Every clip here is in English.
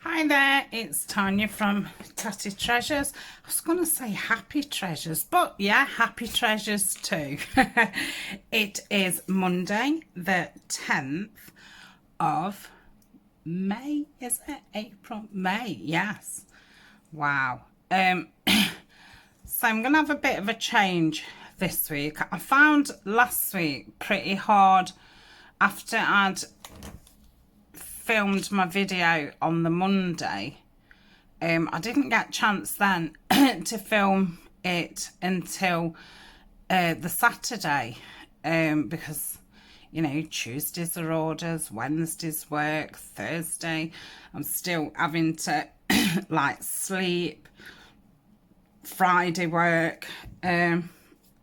Hi there, it's Tania from Tatty Treasures. I was going to say Happy Treasures, but yeah, Happy Treasures too. It is Monday, the 10th of May, is it? April? May, yes. Wow. So I'm going to have a bit of a change this week. I found last week pretty hard after I'd filmed my video on the Monday. I didn't get a chance then to film it until the Saturday because, you know, Tuesdays are orders, Wednesdays work, Thursday I'm still having to like sleep, Friday work, and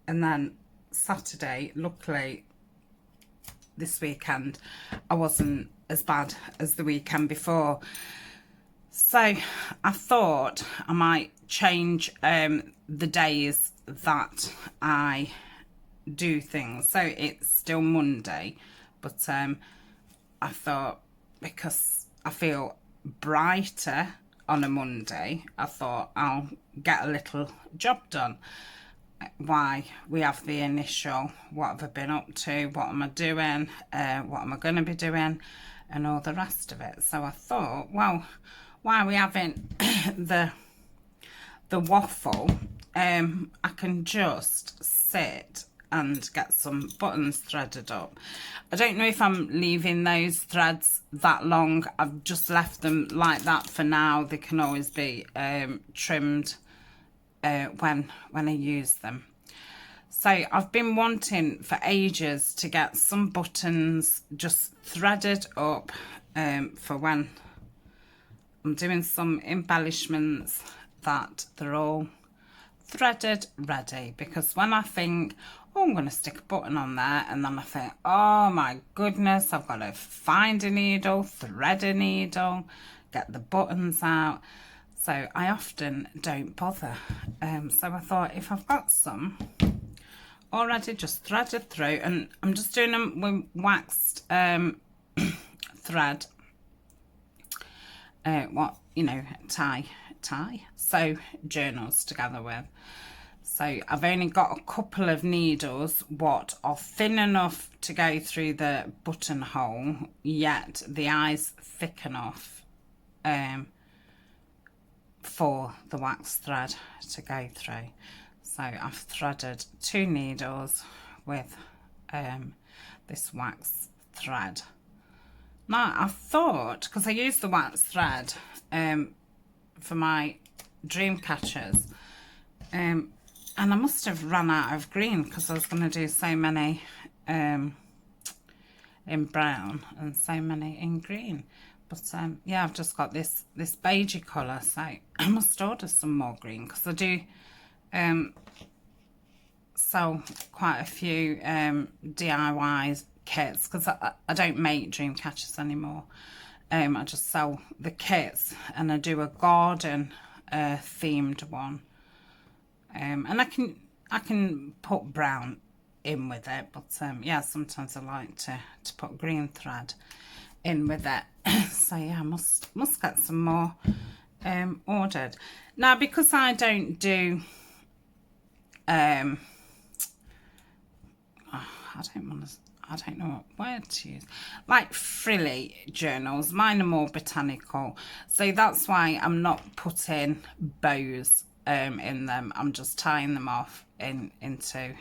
then Saturday, luckily this weekend I wasn't as bad as the weekend before, so I thought I might change the days that I do things. So it's still Monday, but I thought because I feel brighter on a Monday, I thought I'll get a little job done. Why we have the initial what have I been up to, what am I doing, what am I going to be doing, and all the rest of it. So I thought, well, why are we having the waffle, I can just sit and get some buttons threaded up. I don't know if I'm leaving those threads that long. I've just left them like that for now. They can always be trimmed when I use them. So I've been wanting for ages to get some buttons just threaded up for when I'm doing some embellishments, that they're all threaded ready. Because when I think, oh, I'm going to stick a button on there, and then I think, oh my goodness, I've got to find a needle, thread a needle, get the buttons out. So I often don't bother. So I thought if I've got some already just threaded through, and I'm just doing them with waxed thread, what, you know, tie sew journals together with. So I've only got a couple of needles what are thin enough to go through the buttonhole, yet the eye's thick enough for the wax thread to go through. So I've threaded 2 needles with this wax thread. Now I thought, because I used the wax thread for my dream catchers, and I must have run out of green because I was going to do so many in brown and so many in green. But yeah, I've just got this beigey colour, so I must order some more green, because I do sell quite a few DIY kits, because I don't make dream catchers anymore. I just sell the kits, and I do a garden themed one, and I can put brown in with it, but yeah, sometimes I like to put green thread in with it. So yeah, I must get some more ordered now, because I don't do I don't know what word to use, like frilly journals. Mine are more botanical, so that's why I'm not putting bows in them. I'm just tying them off into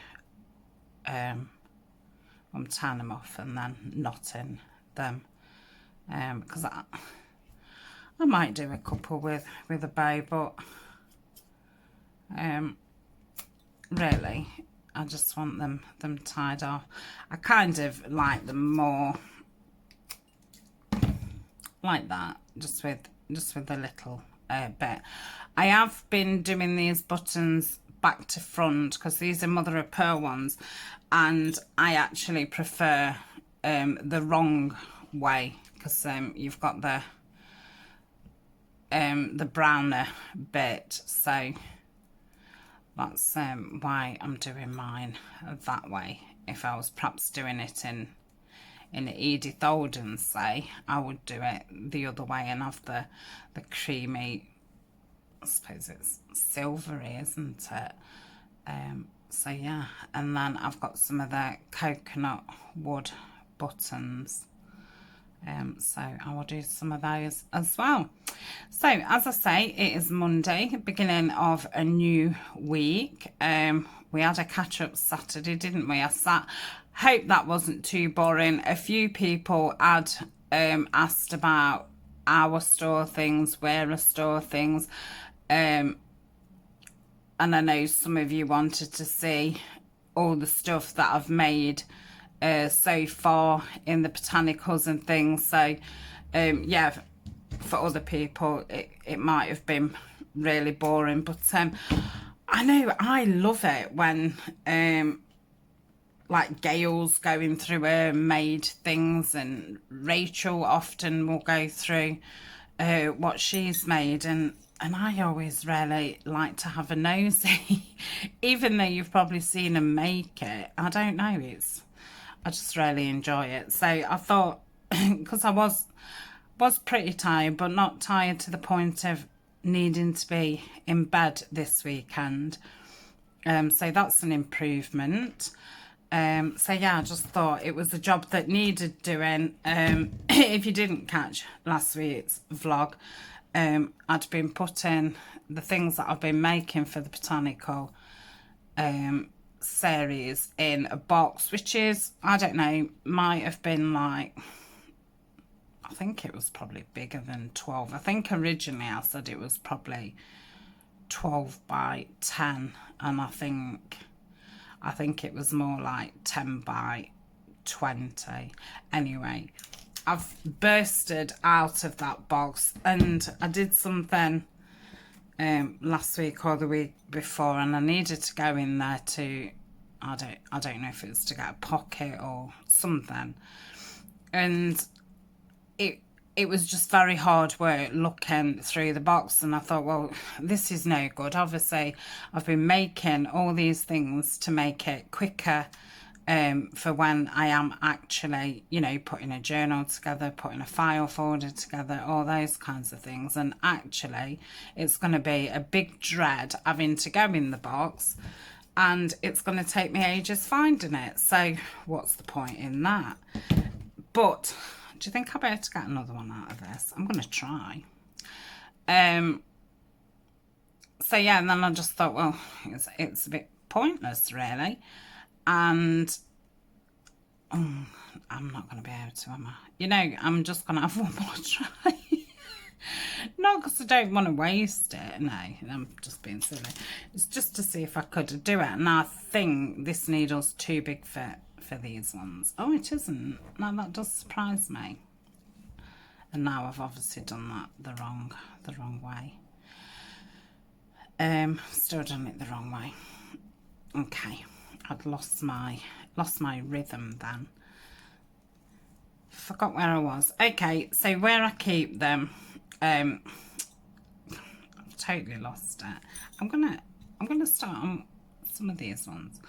I'm tying them off and then knotting them, because I might do a couple with a bow, but really I just want them tied off. I kind of like them more like that, just with a little bit. I have been doing these buttons back to front because these are mother of pearl ones, and I actually prefer the wrong way, because you've got the browner bit, so that's why I'm doing mine that way. If I was perhaps doing it in in Edith Holden's say, I would do it the other way and have the creamy, I suppose it's silvery, isn't it? So yeah, and then I've got some of the coconut wood buttons. So I will do some of those as well. So as I say, it is Monday, beginning of a new week. We had a catch-up Saturday, didn't we? Hope that wasn't too boring. A few people had asked about our store things, where I store things, and I know some of you wanted to see all the stuff that I've made so far in the botanicals and things. So yeah, for other people it might have been really boring, but I know I love it when like Gail's going through her made things, and Rachel often will go through what she's made, and I always really like to have a nosy even though you've probably seen them make it. I don't know, I just really enjoy it. So I thought, because I was pretty tired, but not tired to the point of needing to be in bed this weekend. So that's an improvement. So yeah, I just thought it was a job that needed doing. If you didn't catch last week's vlog, I'd been putting the things that I've been making for the botanical series in a box, which is, I don't know, might have been like, I think it was probably bigger than 12. I think originally I said it was probably 12 by 10, and I think it was more like 10 by 20. Anyway, I've bursted out of that box, and I did something last week or the week before, and I needed to go in there to, I don't know if it was to get a pocket or something, and it was just very hard work looking through the box, and I thought, well, this is no good. Obviously I've been making all these things to make it quicker for when I am actually, you know, putting a journal together, putting a file folder together, all those kinds of things. And actually it's going to be a big dread having to go in the box, and it's going to take me ages finding it. So what's the point in that? But do you think I better get another one out of this? I'm going to try. So yeah, and then I just thought, well, it's a bit pointless really. And I'm not going to be able to, am I? You know, I'm just going to have one more try. Not because I don't want to waste it. No, I'm just being silly. It's just to see if I could do it. And I think this needle's too big for these ones. Oh, it isn't. No, that does surprise me. And now I've obviously done that the wrong way. Still done it the wrong way. Okay, I'd lost my rhythm then. Forgot where I was. Okay, so where I keep them, I've totally lost it. I'm gonna start on some of these ones.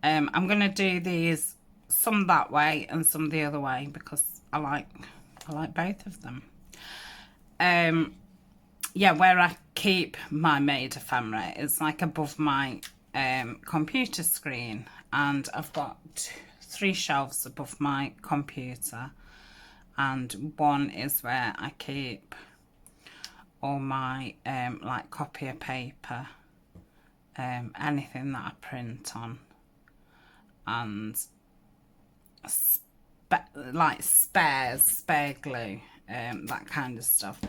I'm gonna do these some that way and some the other way, because I like both of them. Yeah, where I keep my made ephemera is like above my computer screen, and I've got 3 shelves above my computer, and one is where I keep all my like copier paper, anything that I print on, and like spare glue, that kind of stuff.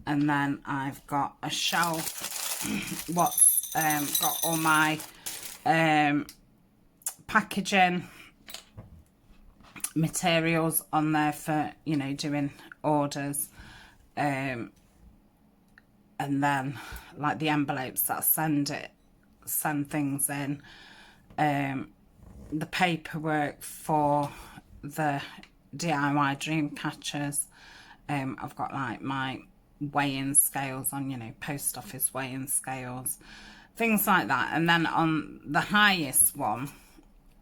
And then I've got a shelf what's got all my packaging materials on there for, you know, doing orders, and then like the envelopes that send things in, the paperwork for the DIY dream catchers. I've got like my weighing scales on, you know, post office weighing scales, things like that. And then on the highest one,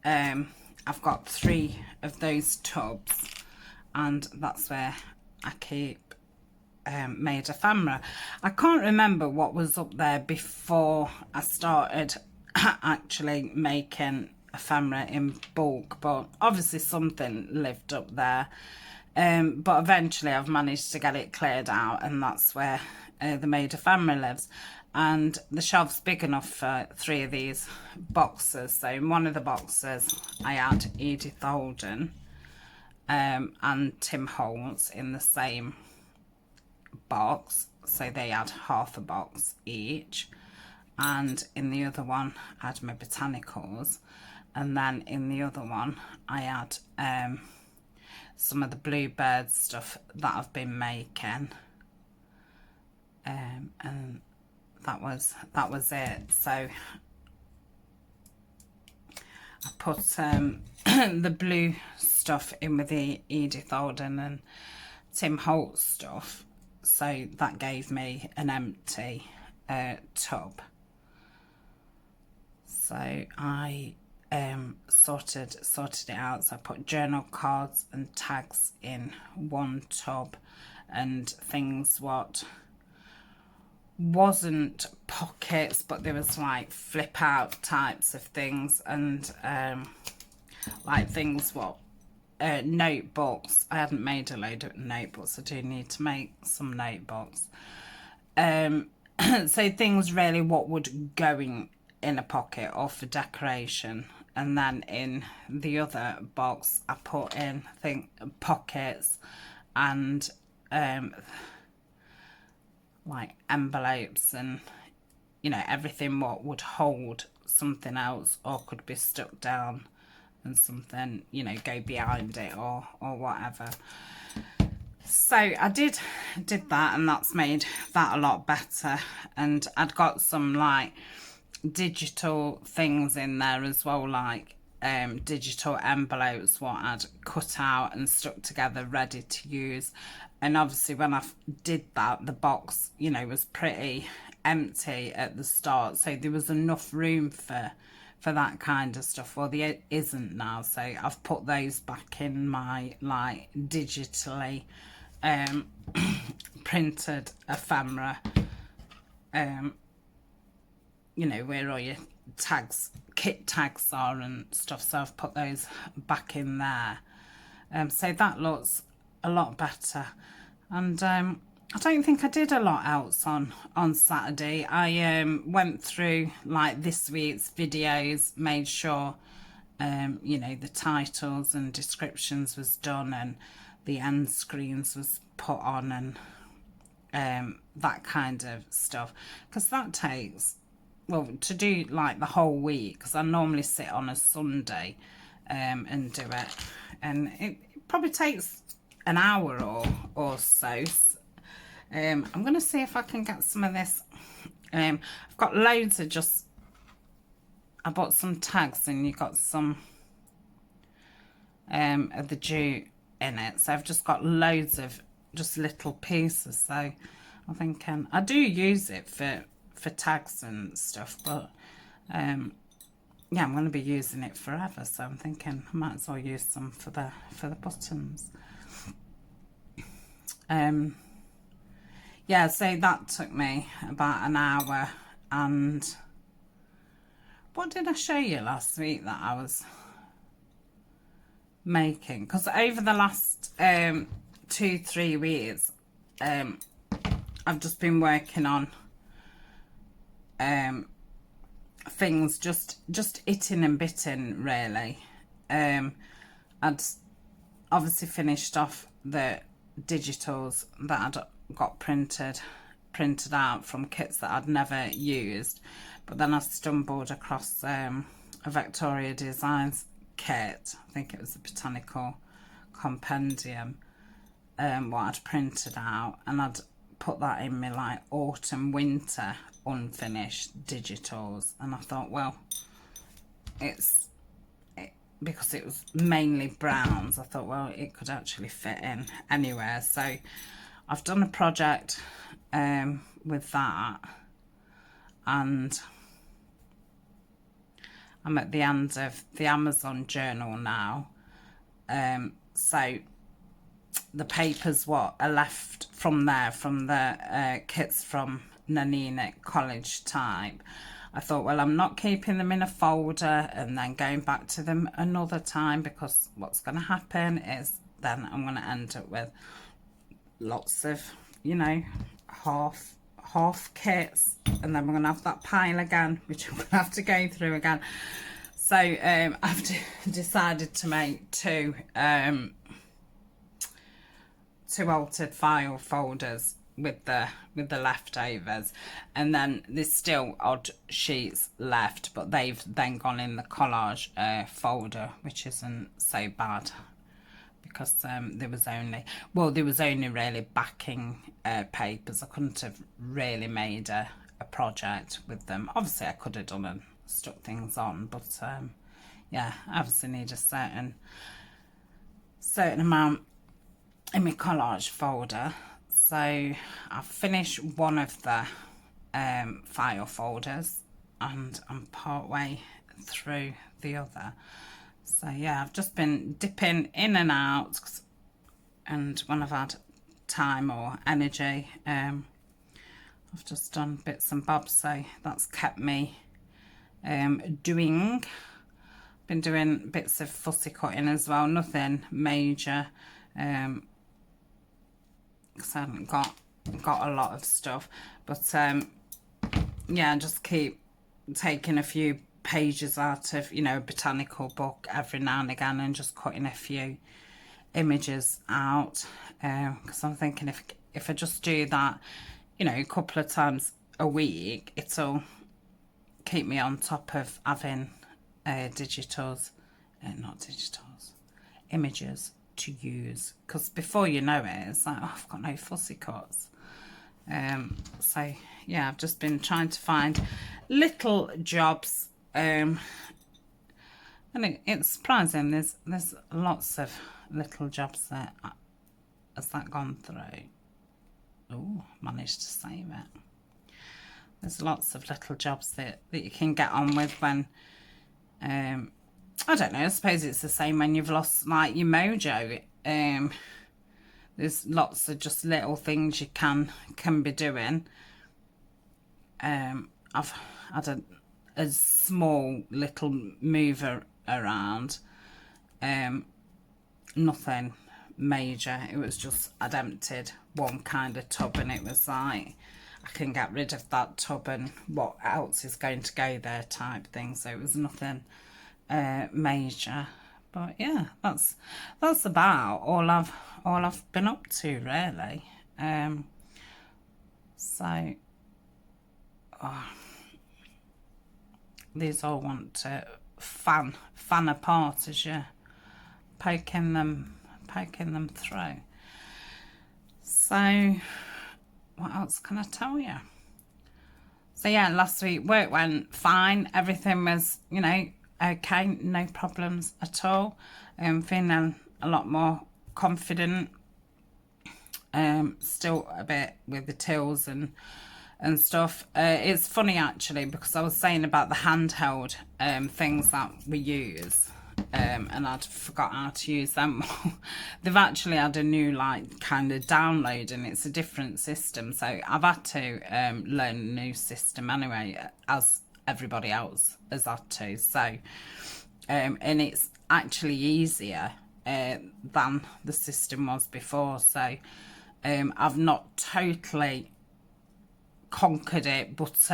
I've got 3 of those tubs, and that's where I keep made ephemera. I can't remember what was up there before I started actually making ephemera in bulk, but obviously something lived up there. But eventually I've managed to get it cleared out, and that's where the made ephemera lives. And the shelf's big enough for 3 of these boxes. So in one of the boxes I had Edith Holden and Tim Holtz in the same box, so they had half a box each. And in the other one I had my botanicals, and then in the other one I had some of the bluebird stuff that I've been making, and that was it. So I put the blue stuff in with the Edith Holden and Tim Holtz stuff, so that gave me an empty tub. So I sorted it out. So I put journal cards and tags in one tub, and things what wasn't pockets, but there was like flip out types of things, and like things what notebooks. I hadn't made a load of notebooks. I do need to make some notebooks. So things really what would go in a pocket or for decoration. And then in the other box I put in, I think, pockets and like envelopes and, you know, everything what would hold something else or could be stuck down and something, you know, go behind it or whatever. So I did that, and that's made that a lot better. And I'd got some like digital things in there as well, like digital envelopes what I'd cut out and stuck together ready to use. And obviously when I did that, the box, you know, was pretty empty at the start, so there was enough room for that kind of stuff. Well, there isn't now, so I've put those back in my like digitally printed ephemera, you know, where all your tags, kit tags are and stuff, so I've put those back in there. So that looks a lot better. And I don't think I did a lot else on Saturday. I went through like this week's videos, made sure you know, the titles and descriptions was done, and the end screens was put on, and that kind of stuff, because that takes, well, to do like the whole week, because I normally sit on a Sunday and do it, and it probably takes an hour or so. I'm going to see if I can get some of this. I've got loads of I bought some tags, and you got some of the jute in it, so I've just got loads of just little pieces. So I'm thinking I do use it for tags and stuff, but yeah, I'm going to be using it forever, so I'm thinking I might as well use some for the buttons. Yeah, so that took me about an hour. And what did I show you last week that I was making? Because over the last 2-3 weeks I've just been working on things, just itting and bitting really. I'd obviously finished off the digitals that I'd got printed out from kits that I'd never used, but then I stumbled across a Victoria Designs kit. I think it was a botanical compendium, what I'd printed out, and I'd put that in my like autumn winter unfinished digitals, and I thought, well, because it was mainly browns, I thought, well, it could actually fit in anywhere. So I've done a project with that, and I'm at the end of the Amazon journal now. So the papers what are left from there, from the kits from Nanine college type. I thought, well, I'm not keeping them in a folder and then going back to them another time, because what's going to happen is then I'm going to end up with lots of, you know, half kits, and then we're going to have that pile again, which I'm going to have to go through again. So I've decided to make two altered file folders with the leftovers, and then there's still odd sheets left, but they've then gone in the collage folder, which isn't so bad, because there was only really backing papers. I couldn't have really made a project with them. Obviously I could have done and stuck things on, but yeah, I obviously need a certain amount in my collage folder. So I've finished one of the file folders, and I'm part way through the other. So yeah, I've just been dipping in and out, and when I've had time or energy, I've just done bits and bobs, so that's kept me been doing bits of fussy cutting as well, nothing major, because I haven't got a lot of stuff, but yeah, just keep taking a few pages out of, you know, a botanical book every now and again, and just cutting a few images out, because I'm thinking if I just do that, you know, a couple of times a week, it'll keep me on top of having images to use, because before you know it, it's like, oh, I've got no fussy cuts. So yeah, I've just been trying to find little jobs, and it's surprising, there's lots of little jobs that has that gone through. Oh, managed to save it. There's lots of little jobs that you can get on with when I don't know, I suppose it's the same when you've lost like your mojo. There's lots of just little things you can be doing. I've had a small little mover around, nothing major. It was just, I'd emptied one kind of tub, and it was like, I can get rid of that tub and what else is going to go there type thing. So it was nothing major, but yeah, that's about all I've been up to, really. So these all want to fan apart as you're poking them through. So what else can I tell you? So yeah, last week work went fine. Everything was, you know, okay, no problems at all. Feeling a lot more confident. Still a bit with the tills and stuff. It's funny actually, because I was saying about the handheld things that we use, and I'd forgot how to use them. They've actually had a new like kind of download, and it's a different system, so I've had to learn a new system anyway, as everybody else has had to. So and it's actually easier than the system was before. So I've not totally conquered it, but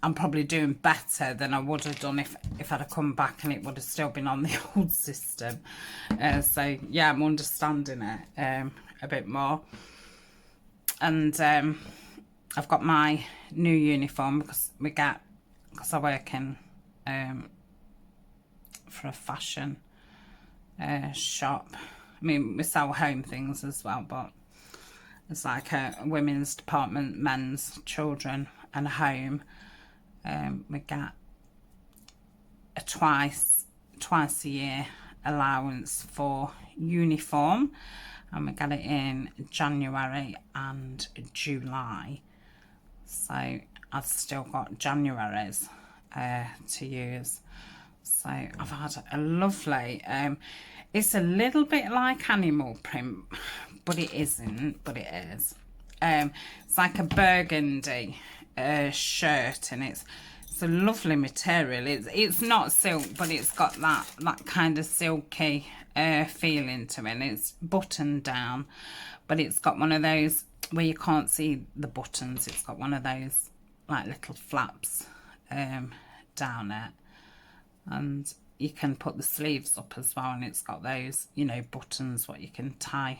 I'm probably doing better than I would have done if I'd have come back and it would have still been on the old system. So yeah, I'm understanding it a bit more. And I've got my new uniform, because I work in for a fashion shop. I mean, we sell home things as well, but it's like a women's department, men's, children and home. We get a twice a year allowance for uniform, and we get it in January and July. So I've still got January's to use. So I've had a lovely It's a little bit like animal print, but it isn't, but it is. It's like a burgundy shirt, and it's a lovely material. It's not silk, but it's got that kind of silky feeling to it. And it's buttoned down, but it's got one of those where you can't see the buttons. It's got one of those like little flaps down it, and you can put the sleeves up as well, and it's got those, you know, buttons what you can tie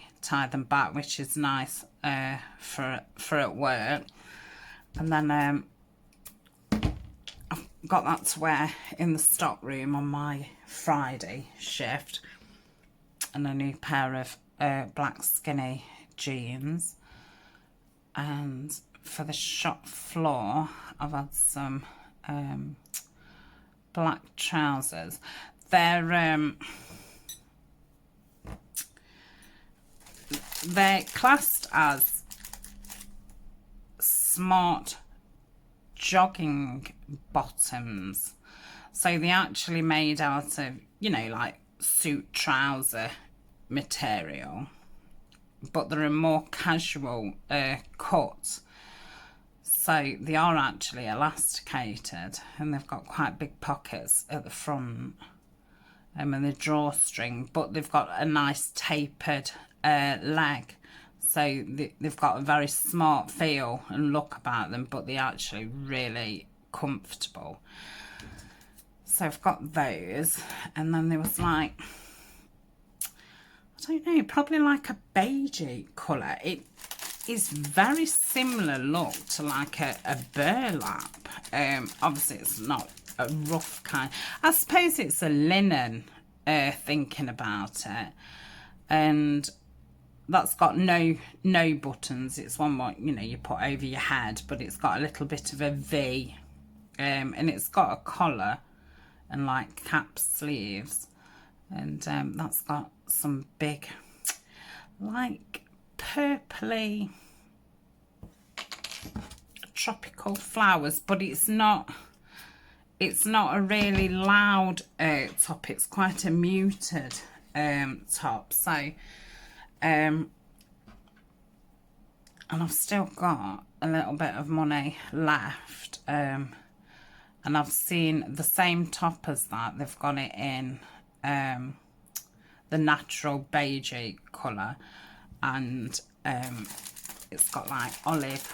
them back, which is nice for at work. And then I've got that to wear in the stock room on my Friday shift, and a new pair of black skinny jeans. And for the shop floor, I've had some black trousers. They're classed as smart jogging bottoms, so they're actually made out of, you know, like suit trouser material, but they're a more casual cut. So they are actually elasticated, and they've got quite big pockets at the front, and the drawstring, but they've got a nice tapered leg. So they've got a very smart feel and look about them, but they're actually really comfortable. So I've got those, and then there was like, I don't know, probably like a beigey colour. It is very similar look to like a burlap. Obviously it's not a rough kind. I suppose it's a linen, thinking about it. And that's got no buttons. It's one what, you know, you put over your head, but it's got a little bit of a V. And it's got a collar and like cap sleeves. And that's got some big, like, purpley tropical flowers, but it's not a really loud top. It's quite a muted top. So and I've still got a little bit of money left, and I've seen the same top as that. They've got it in the natural beigey colour, and it's got like olive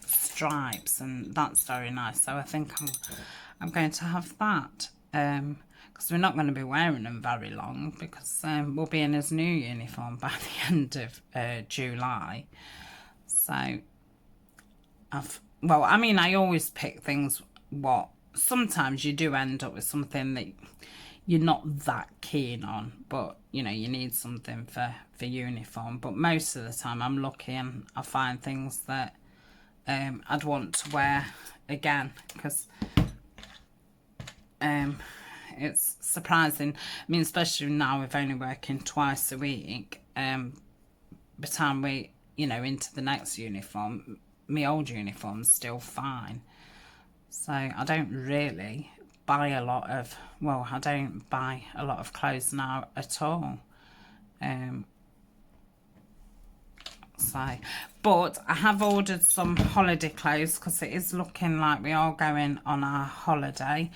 stripes, and that's very nice. So I think I'm going to have that, because we're not going to be wearing them very long, because we'll be in his new uniform by the end of July. So I mean, I always pick things what sometimes you do end up with something that you're not that keen on, but you know, you need something for uniform. But most of the time I'm lucky and I find things that I'd want to wear again, because it's surprising. I mean, especially now we're only working twice a week, by the time we, you know, into the next uniform, my old uniform's still fine. So I don't really buy a lot of, well, I don't buy a lot of clothes now at all. But I have ordered some holiday clothes, because it is looking like we are going on our holiday.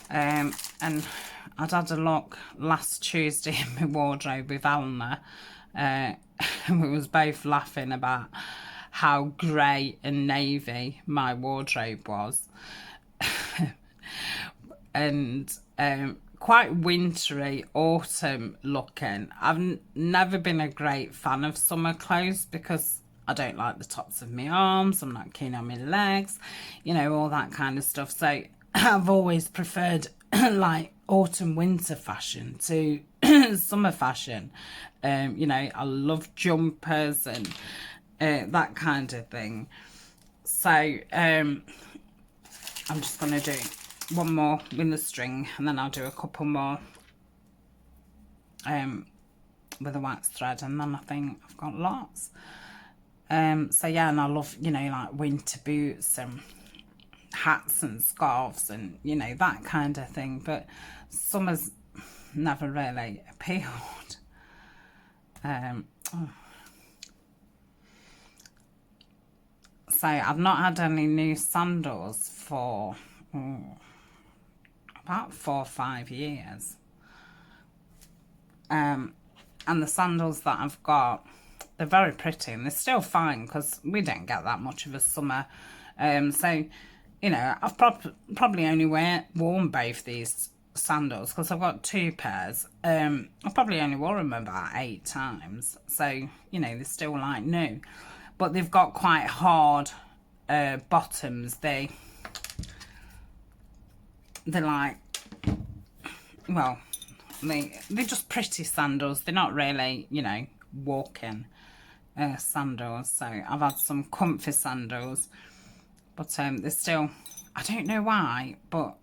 And I'd had a look last Tuesday in my wardrobe with Alma. And we was both laughing about how grey and navy my wardrobe was. And quite wintry, autumn looking. I've never been a great fan of summer clothes, because I don't like the tops of my arms, I'm not keen on my legs, you know, all that kind of stuff. So I've always preferred like autumn winter fashion to summer fashion. You know, I love jumpers and that kind of thing. So I'm just going to do one more with the string, and then I'll do a couple more with a wax thread, and then I think I've got lots. So yeah, and I love, you know, like winter boots and hats and scarves and, you know, that kind of thing. But summer's never really appealed. So I've not had any new sandals for about 4 or 5 years. And the sandals that I've got, they're very pretty, and they're still fine because we don't get that much of a summer. So, you know, I've probably only worn both these sandals because I've got 2 pairs. I've probably only worn them about 8 times. So, you know, they're still like new. But they've got quite hard bottoms. They're like, well, they're just pretty sandals. They're not really, you know, walking sandals. So I've had some comfy sandals, but they're still, I don't know why, but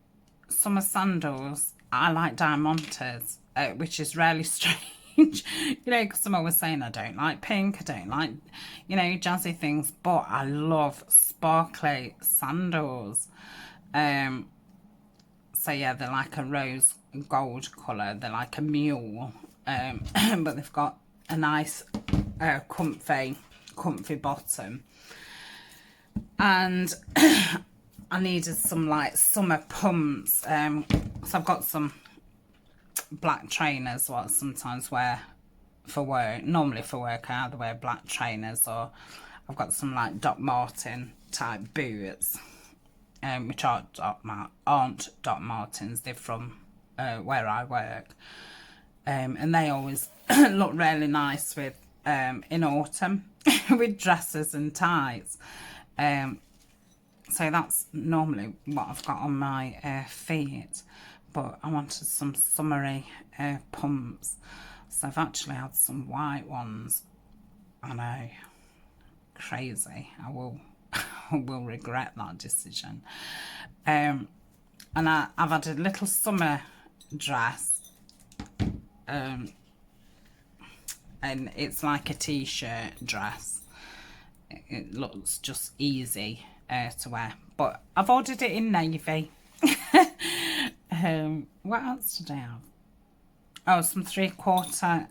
summer sandals, I like diamantes, which is really strange. You know, because I'm always saying I don't like pink, I don't like, you know, jazzy things, but I love sparkly sandals. So yeah, they're like a rose gold colour. They're like a mule, but they've got a nice comfy bottom. And I needed some like summer pumps. So I've got some black trainers, what I sometimes wear for work. Normally for work I either wear black trainers, or I've got some like Doc Martin type boots. Which aren't Doc Martens, they're from where I work, and they always look really nice with in autumn with dresses and ties. So that's normally what I've got on my feet, but I wanted some summery pumps, so I've actually had some white ones. I know, crazy. I will regret that decision. And I've had a little summer dress, and it's like a t-shirt dress. It looks just easy to wear, but I've ordered it in navy. What else did I have? Oh, some 3/4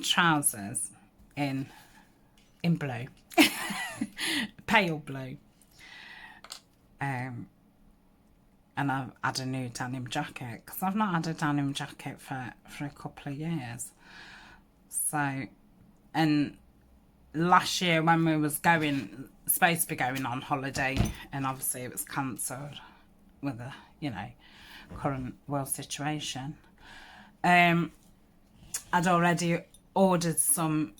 trousers in blue. Pale blue. And I've had a new denim jacket because I've not had a denim jacket for a couple of years. So, and last year when we was supposed to be going on holiday, and obviously it was cancelled with the, you know, current world situation, I'd already ordered some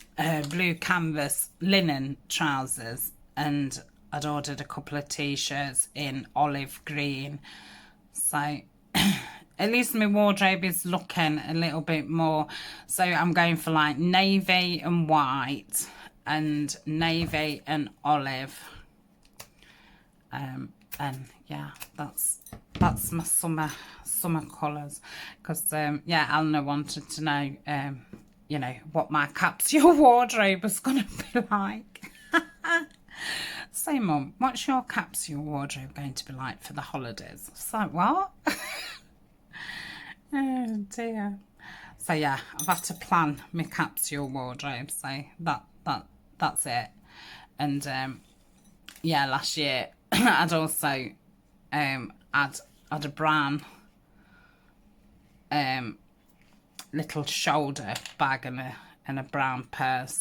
blue canvas linen trousers, and I'd ordered a couple of t-shirts in olive green. So at least my wardrobe is looking a little bit more. So I'm going for like navy and white, and navy and olive. And yeah, that's my summer colours. Because yeah, Eleanor wanted to know you know, what my capsule wardrobe was going to be like. So, Mum, what's your capsule wardrobe going to be like for the holidays? I was like, what? Oh, dear. So, yeah, I've had to plan my capsule wardrobe. So, that's it. And, yeah, last year, I'd also had a brown little shoulder bag and a brown purse.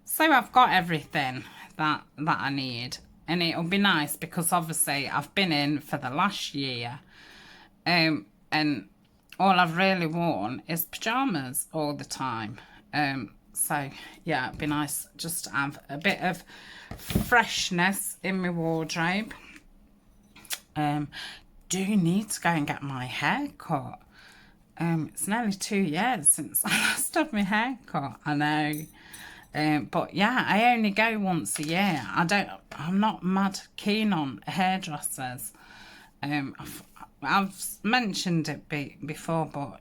So I've got everything that I need, and it'll be nice because obviously I've been in for the last year, and all I've really worn is pajamas all the time. So yeah, it'd be nice just to have a bit of freshness in my wardrobe. Do need to go and get my hair cut. It's nearly 2 years since I last had my hair cut. I know. But yeah, I only go once a year. I'm not mad keen on hairdressers. I've mentioned it before, but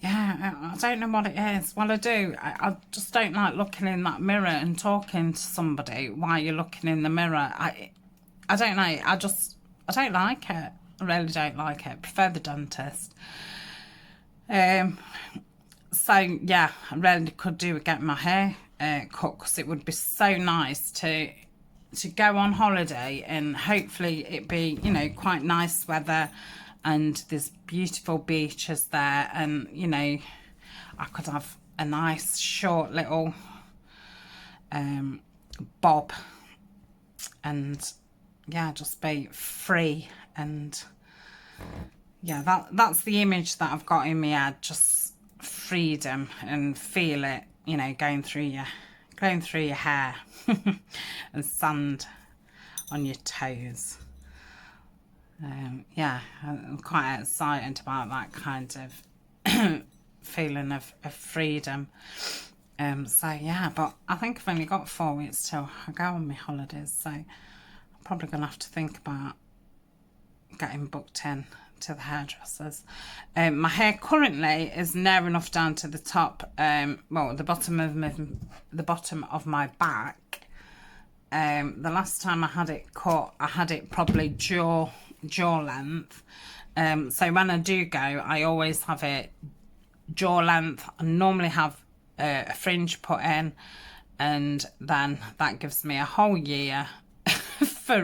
yeah, I don't know what it is. Well, I do. I just don't like looking in that mirror and talking to somebody while you're looking in the mirror. I don't know. I don't like it. I really don't like it. I prefer the dentist. So yeah, I really could do with getting my hair cut, because it would be so nice to go on holiday, and hopefully it be, you know, quite nice weather, and there's beautiful beaches there, and you know, I could have a nice short little bob, and yeah, just be free. And yeah, that's the image that I've got in my head, just freedom, and feel it, you know, going through your hair and sand on your toes. Yeah, I'm quite excited about that kind of feeling of freedom. So yeah, but I think I've only got 4 weeks till I go on my holidays, so I'm probably gonna have to think about getting booked in to the hairdressers. My hair currently is near enough down to the top, well, the bottom of my back. The last time I had it cut, I had it probably jaw length. So when I do go, I always have it jaw length. I normally have a fringe put in, and then that gives me a whole year for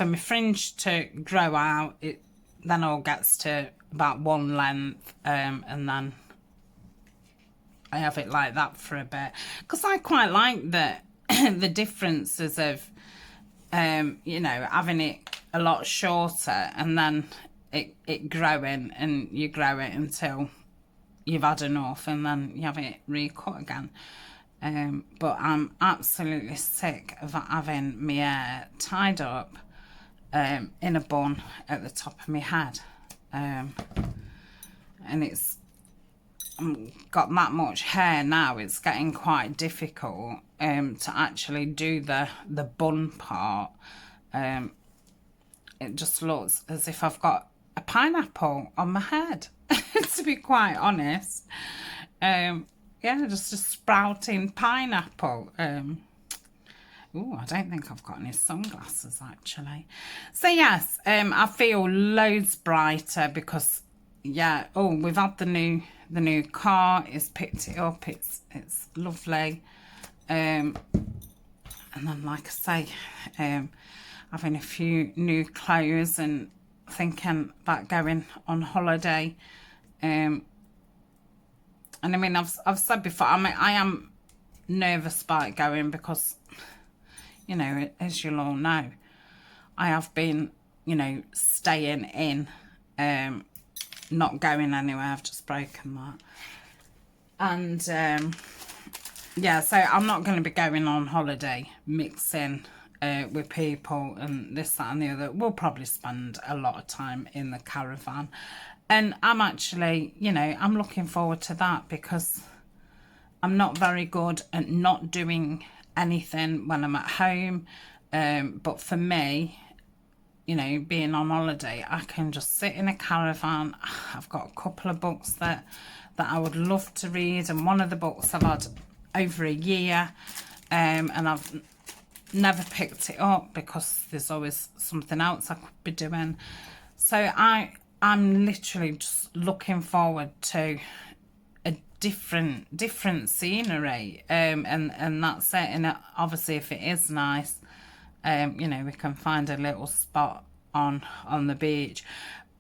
my fringe to grow out. It then all gets to about one length, and then I have it like that for a bit, because I quite like the differences of you know, having it a lot shorter and then it growing, and you grow it until you've had enough, and then you have it recut again. But I'm absolutely sick of having my hair tied up in a bun at the top of my head, and it's got that much hair now. It's getting quite difficult to actually do the bun part. It just looks as if I've got a pineapple on my head, to be quite honest. Yeah, just a sprouting pineapple. Oh, I don't think I've got any sunglasses actually. So yes, I feel loads brighter because, yeah, oh, we've had the new car. It's picked it up. It's lovely. And then, like I say, having a few new clothes and thinking about going on holiday. And I mean, I've said before, I mean, I am nervous about going because, you know, as you'll all know, I have been, you know, staying in, not going anywhere. I've just broken that. And, yeah, so I'm not going to be going on holiday mixing with people and this, that and the other. We'll probably spend a lot of time in the caravan. And I'm actually, you know, I'm looking forward to that because I'm not very good at not doing anything when I'm at home. But for me, you know, being on holiday, I can just sit in a caravan. I've got a couple of books that I would love to read. And one of the books I've had over a year, and I've never picked it up because there's always something else I could be doing. So I'm literally just looking forward to a different scenery, and that's it. And obviously, if it is nice, you know, we can find a little spot on the beach.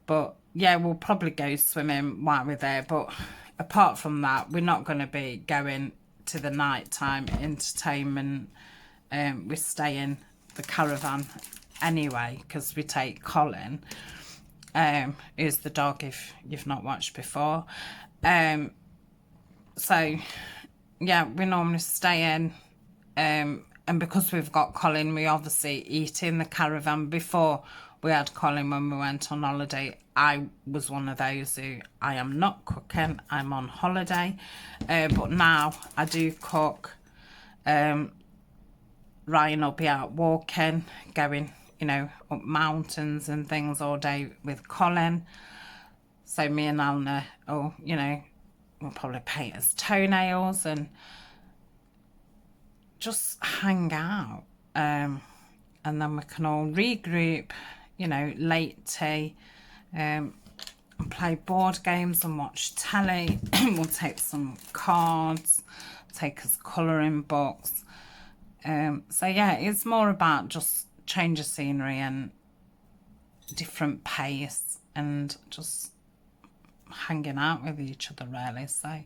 But yeah, we'll probably go swimming while we're there. But apart from that, we're not going to be going to the nighttime entertainment. We stay in the caravan anyway because we take Colin, who's the dog if you've not watched before. So yeah, we normally stay in, and because we've got Colin, we obviously eat in the caravan. Before we had Colin, when we went on holiday, I was one of those who I am not cooking, I'm on holiday, but now I do cook. Ryan will be out walking, going, you know, up mountains and things all day with Colin. So me and Alna, oh, you know, we'll probably paint his toenails and just hang out. And then we can all regroup, you know, late tea, play board games and watch telly. We'll take some cards, take us colouring books. So yeah, it's more about just change of scenery and different pace and just hanging out with each other, really. So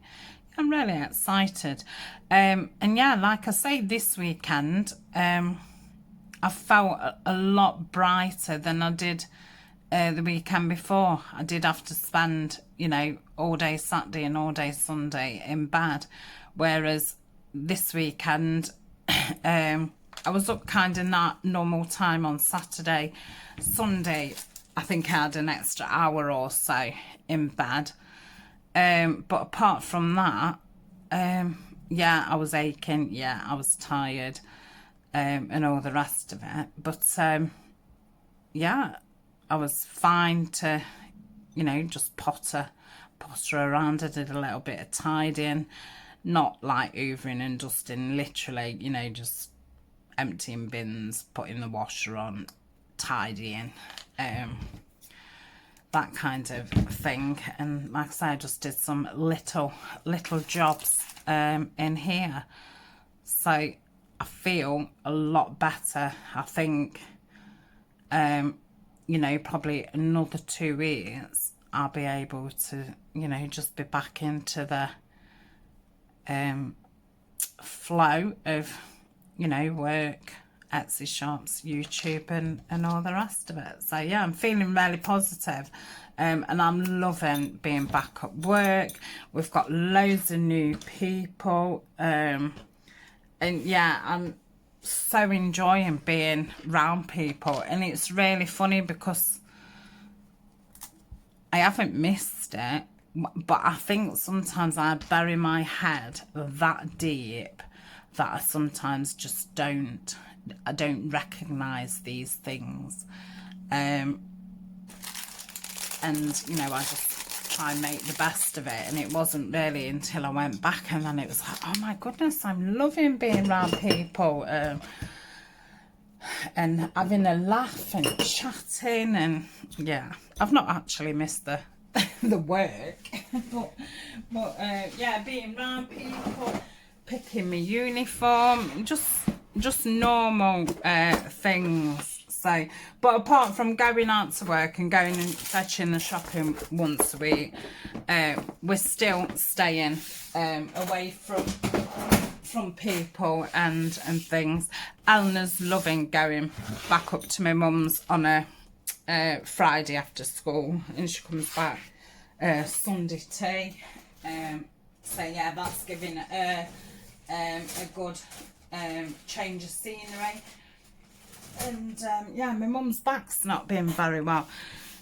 I'm really excited. And yeah, like I say, this weekend I felt a lot brighter than I did the weekend before. I did have to spend, you know, all day Saturday and all day Sunday in bed, whereas this weekend I was up kind of not normal time on Saturday. Sunday I think I had an extra hour or so in bed, but apart from that, yeah, I was aching, yeah, I was tired, and all the rest of it, but yeah, I was fine to, you know, just potter around. I did a little bit of tidying, not like hoovering and dusting, literally, you know, just emptying bins, putting the washer on, tidying, that kind of thing. And like I say, I just did some little jobs in here, so I feel a lot better. I think you know, probably another 2 weeks I'll be able to, you know, just be back into the flow of, you know, work, Etsy shops, YouTube and all the rest of it. So yeah, I'm feeling really positive, and I'm loving being back at work. We've got loads of new people, and yeah, I'm so enjoying being around people. And it's really funny because I haven't missed it, but I think sometimes I bury my head that deep that I sometimes just don't recognize these things, and you know, I just try and make the best of it. And it wasn't really until I went back and then it was like, oh my goodness, I'm loving being around people, and having a laugh and chatting. And yeah, I've not actually missed the the work, but yeah, being around people, picking my uniform, just normal things. So, but apart from going out to work and going and fetching the shopping once a week, we're still staying away from people and things. Eleanor's loving going back up to my mum's on a Friday after school, and she comes back Sunday tea. So yeah, that's giving her a good change of scenery. And yeah, my mum's back's not been very well.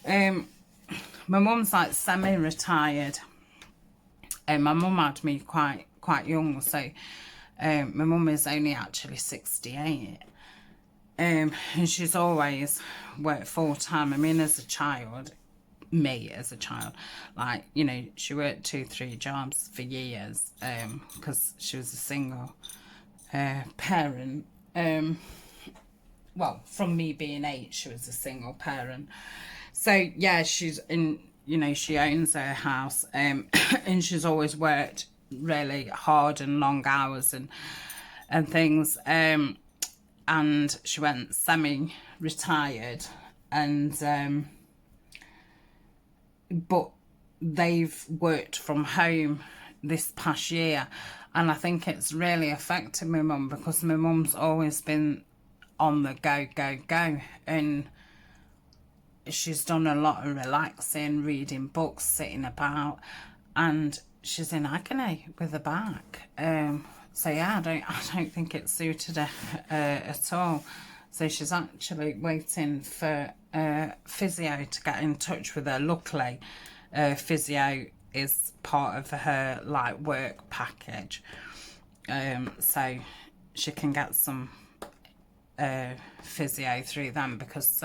My mum's like semi-retired, and my mum had me quite young, so my mum is only actually 68, and she's always worked full-time. I mean, as a child, like, you know, she worked 2-3 jobs for years, because she was a single parent. Well, from me being 8, she was a single parent. So yeah, she's in, you know, she owns her house, and she's always worked really hard and long hours and things, and she went semi-retired, and but they've worked from home this past year, and I think it's really affected my mum, because my mum's always been on the go, and she's done a lot of relaxing, reading books, sitting about, and she's in agony with her back. So yeah, I don't think it suited her at all. So she's actually waiting for physio to get in touch with her. Luckily, physio is part of her like work package, so she can get some physio through them, because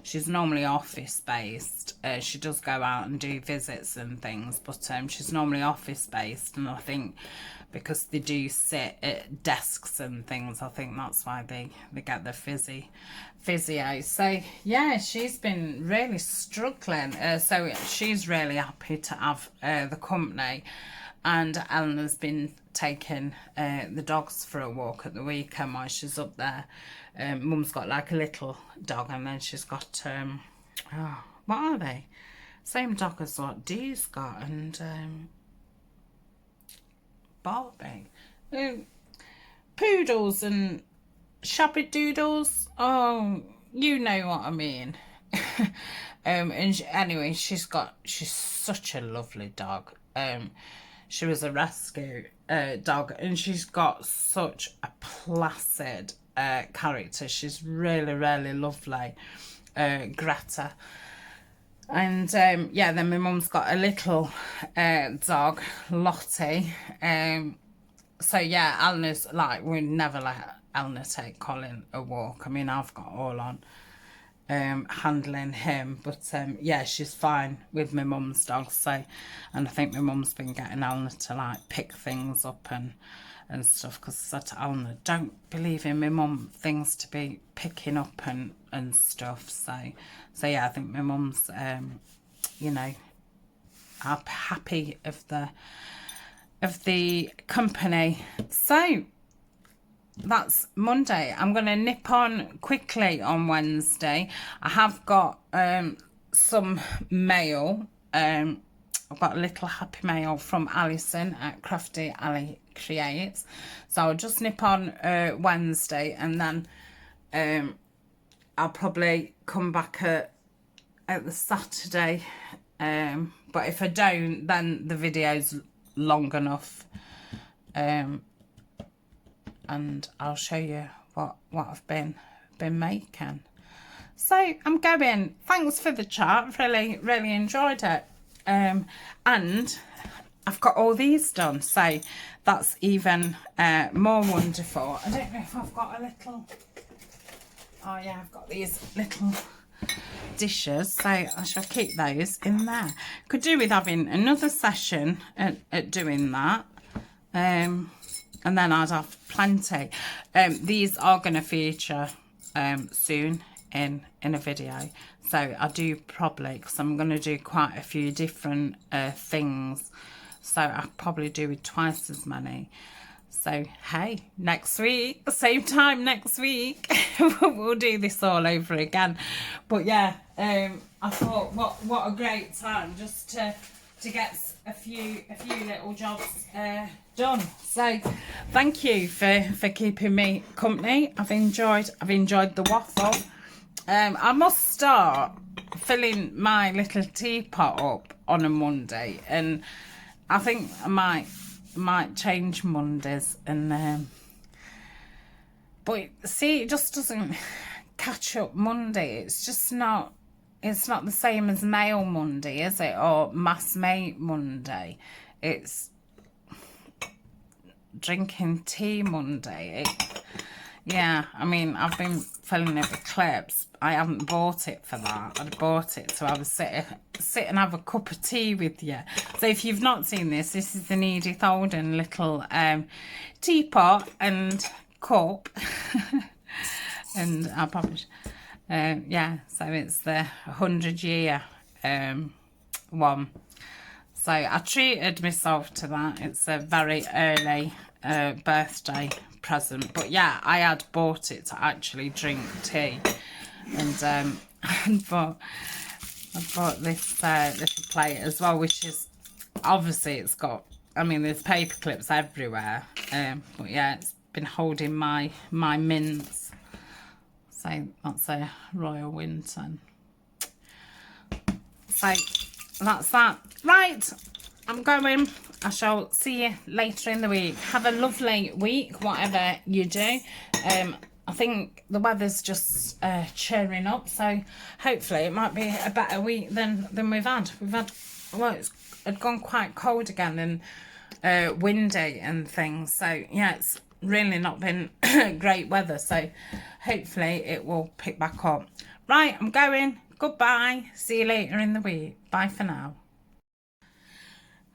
she's normally office based. She does go out and do visits and things, but she's normally office based, and I think because they do sit at desks and things, I think that's why they get the physio. So yeah, she's been really struggling, so she's really happy to have the company. And Eleanor's been taking the dogs for a walk at the weekend while she's up there. Mum's got like a little dog, and then she's got, oh, what are they? Same dog as what Dee's got, and Barbie. Poodles and shabby doodles. Oh, you know what I mean. And anyway, she's such a lovely dog. She was a rescue dog, and she's got such a placid character. She's really, really lovely, Greta. And yeah, then my mum's got a little dog, Lottie. So yeah, Eleanor's like, we never let Eleanor take Colin a walk. I mean, I've got all on handling him, but yeah, she's fine with my mum's dog. So, and I think my mum's been getting Eleanor to like pick things up and stuff, because I said to Eleanor, don't believe in my mum things to be picking up and stuff. So yeah, I think my mum's you know, happy of the company. So that's Monday. I'm going to nip on quickly on Wednesday. I have got some mail. I've got a little happy mail from Alison at Crafty Ali Creates. So I'll just nip on Wednesday, and then I'll probably come back at the Saturday. But if I don't, then the video's long enough. And I'll show you what I've been making. So I'm going. Thanks for the chat. Really enjoyed it. And I've got all these done, so that's even more wonderful. I don't know if I've got a little. Oh yeah, I've got these little dishes, so I shall keep those in there. Could do with having another session at doing that. And then I'd have plenty. These are going to feature soon in a video. So I do probably, because I'm going to do quite a few different things. So I'll probably do with twice as many. So hey, next week, same time next week, we'll do this all over again. But yeah, I thought what a great time just to get a few little jobs done. So thank you for keeping me company. I've enjoyed the waffle. I must start filling my little teapot up on a Monday, and I think I might change Mondays, and but see, it just doesn't catch up Monday. It's just not. It's not the same as Mail Monday, is it? Or Mass Mate Monday. It's drinking tea Monday. Yeah, I mean, I've been filling it with clips. I haven't bought it for that. I bought it to have sit and have a cup of tea with you. So if you've not seen this is the Edith Holden little teapot and cup. And I probably... yeah, so it's the 100-year one. So I treated myself to that. It's a very early birthday present. But yeah, I had bought it to actually drink tea. And I bought this little plate as well, which is, obviously it's got, I mean, there's paper clips everywhere. But yeah, it's been holding my mints. So that's a Royal Winton. So that's that. Right, I'm going. I shall see you later in the week. Have a lovely week, whatever you do. I think the weather's just cheering up, so hopefully it might be a better week than we've had. Well, it's gone quite cold again and windy and things. So yeah, it's really not been great weather, so hopefully it will pick back up. Right, I'm going. Goodbye. See you later in the week. Bye for now.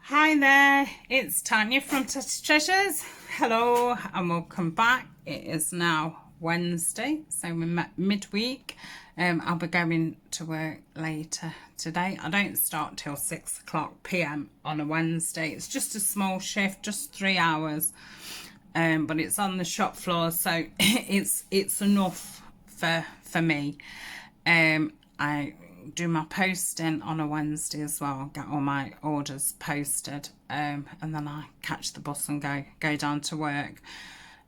Hi there, it's Tania from Tatty Treasures. Hello and welcome back. It is now Wednesday, so we're midweek. I'll be going to work later today. I don't start till 6 o'clock PM on a Wednesday. It's just a small shift, just 3 hours, but it's on the shop floor, so it's enough for me. I do my posting on a Wednesday as well, get all my orders posted, and then I catch the bus and go down to work,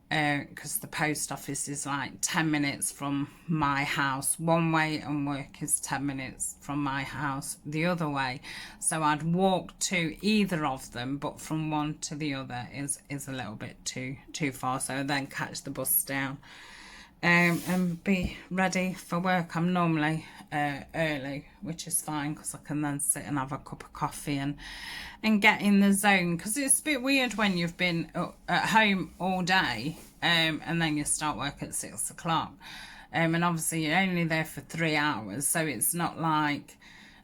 because the post office is like 10 minutes from my house one way, and work is 10 minutes from my house the other way, so I'd walk to either of them, but from one to the other is a little bit too far, so I then catch the bus down and be ready for work. I'm normally early, which is fine, because I can then sit and have a cup of coffee and get in the zone, because it's a bit weird when you've been at home all day, and then you start work at 6 o'clock, and obviously you're only there for 3 hours, so it's not like,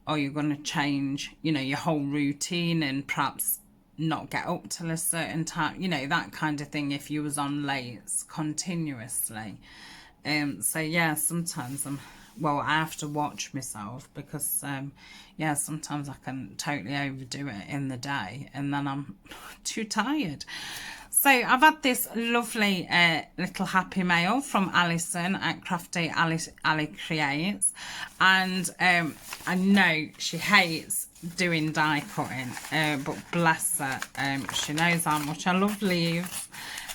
oh, you're going to change, you know, your whole routine and perhaps not get up till a certain time, you know, that kind of thing, if you was on late continuously. So yeah, sometimes I have to watch myself, because yeah, sometimes I can totally overdo it in the day and then I'm too tired. So I've had this lovely little happy mail from Alison at Crafty Ali Creates, and I know she hates doing die cutting, but bless her, she knows how much I love leaves,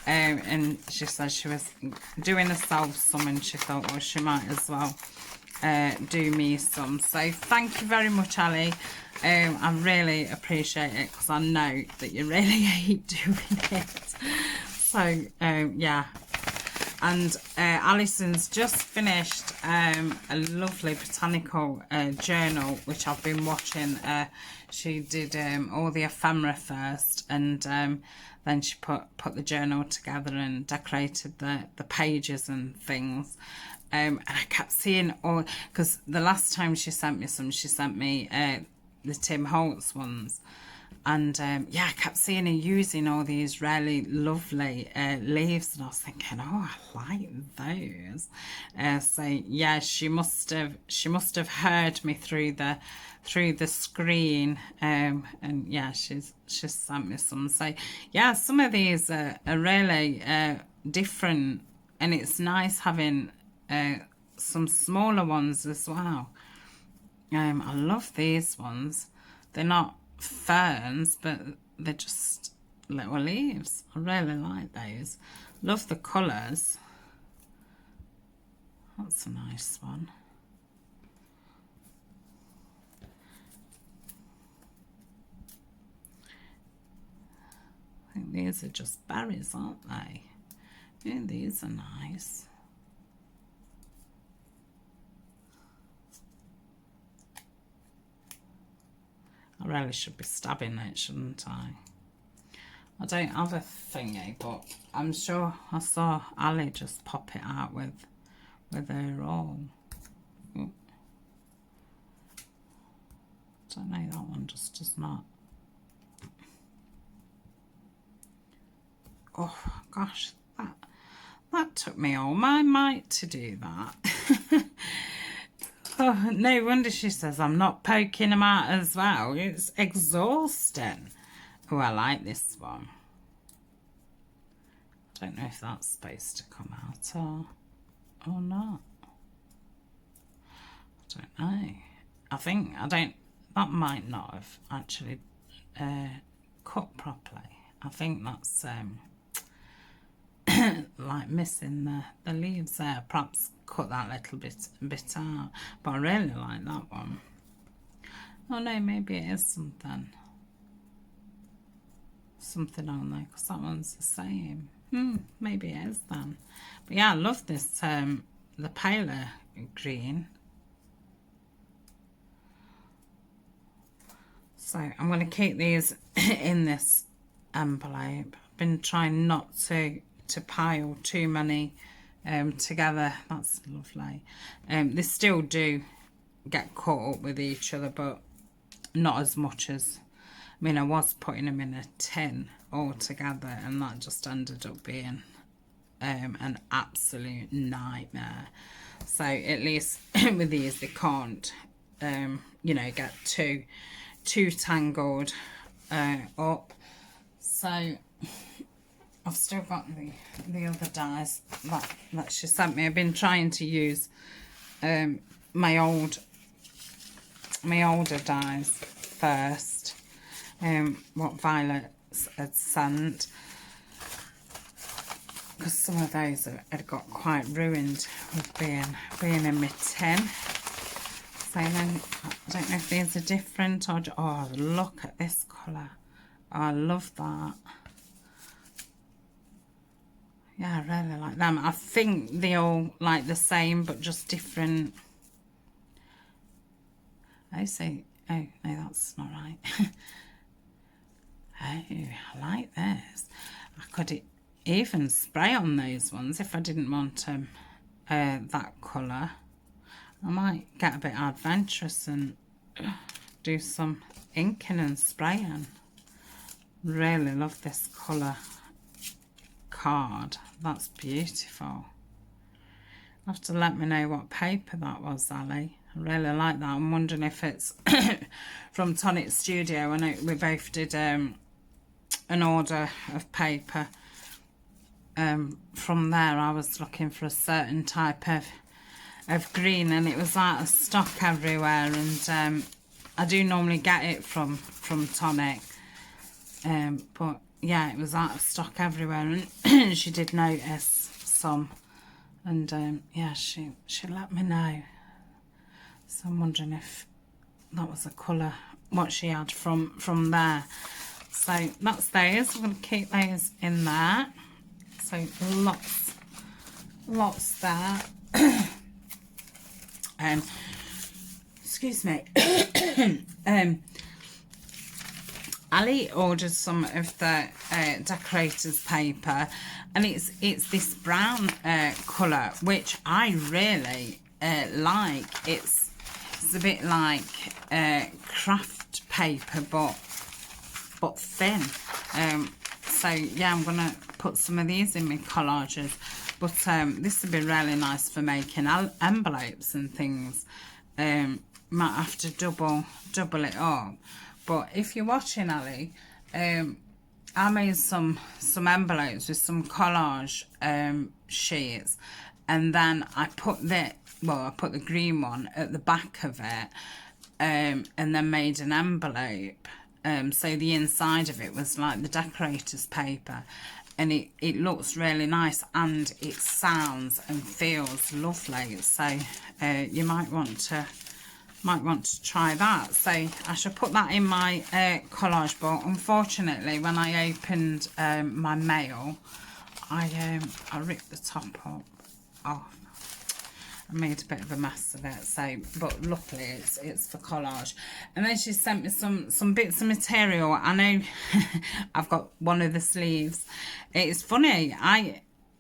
and she said she was doing herself some, and she thought, well, she might as well do me some. So thank you very much, Ali. I really appreciate it, because I know that you really hate doing it. So yeah, and Alison's just finished a lovely botanical journal, which I've been watching. She did all the ephemera first, and then she put the journal together and decorated the pages and things. And I kept seeing all, because the last time she sent me some, she sent me the Tim Holtz ones, and yeah, I kept seeing her using all these really lovely leaves, and I was thinking, oh, I like those. So yeah, she must have heard me through the screen, and yeah, she's sent me some. So yeah, some of these are really different, and it's nice having some smaller ones as well. I love these ones. They're not ferns, but they're just little leaves. I really like those. Love the colours. That's a nice one. I think these are just berries, aren't they? Yeah, these are nice. I really should be stabbing it, shouldn't I? I don't have a thingy, but I'm sure I saw Ali just pop it out with her roll. Ooh. Don't know, that one just does not. Oh gosh, that took me all my might to do that. Oh, no wonder she says I'm not poking them out as well. It's exhausting. Oh, I like this one. I don't know if that's supposed to come out or not. I don't know. That might not have actually cut properly. I think that's like missing the leaves there. Perhaps cut that little bit out, but I really like that one. Oh no, maybe it is something on there, because that one's the same. Maybe it is then. But yeah, I love this the paler green. So I'm going to keep these in this envelope. I've been trying not to to pile too many together. That's lovely. They still do get caught up with each other, but not as much as, I mean, I was putting them in a tin all together, and that just ended up being an absolute nightmare. So at least with these, they can't you know, get too tangled up. So I've still got the other dies that she sent me. I've been trying to use my older dies first, what Violet had sent, because some of those had got quite ruined with being in my tin. So then, I don't know if these are different or, oh, look at this colour. Oh, I love that. Yeah, I really like them. I think they all like the same, but just different. I say, oh, no, that's not right. Oh, I like this. I could even spray on those ones if I didn't want that colour. I might get a bit adventurous and do some inking and spraying. Really love this colour card. That's beautiful. You'll have to let me know what paper that was, Ali. I really like that. I'm wondering if it's from Tonic Studio. I know we both did an order of paper from there. I was looking for a certain type of green, and it was out of stock everywhere, and I do normally get it from Tonic, but yeah, it was out of stock everywhere, and she did notice some, and yeah, she let me know. So I'm wondering if that was a colour what she had from there. So that's those. I'm going to keep those in there. So lots there. Excuse me. Ali ordered some of the decorators paper, and it's this brown colour, which I really like. It's a bit like craft paper, but thin. So yeah, I'm gonna put some of these in my collages, but this would be really nice for making envelopes and things. Might have to double it up, but if you're watching, Ali, I made some envelopes with some collage sheets, and then I put the green one at the back of it, and then made an envelope. So the inside of it was like the decorator's paper, and it looks really nice, and it sounds and feels lovely. So you might want to try that. So I shall put that in my collage book. Unfortunately, when I opened my mail, I ripped the top off. I made a bit of a mess of it, so, but luckily it's for collage. And then she sent me some bits of material. I know I've got one of the sleeves. It's funny,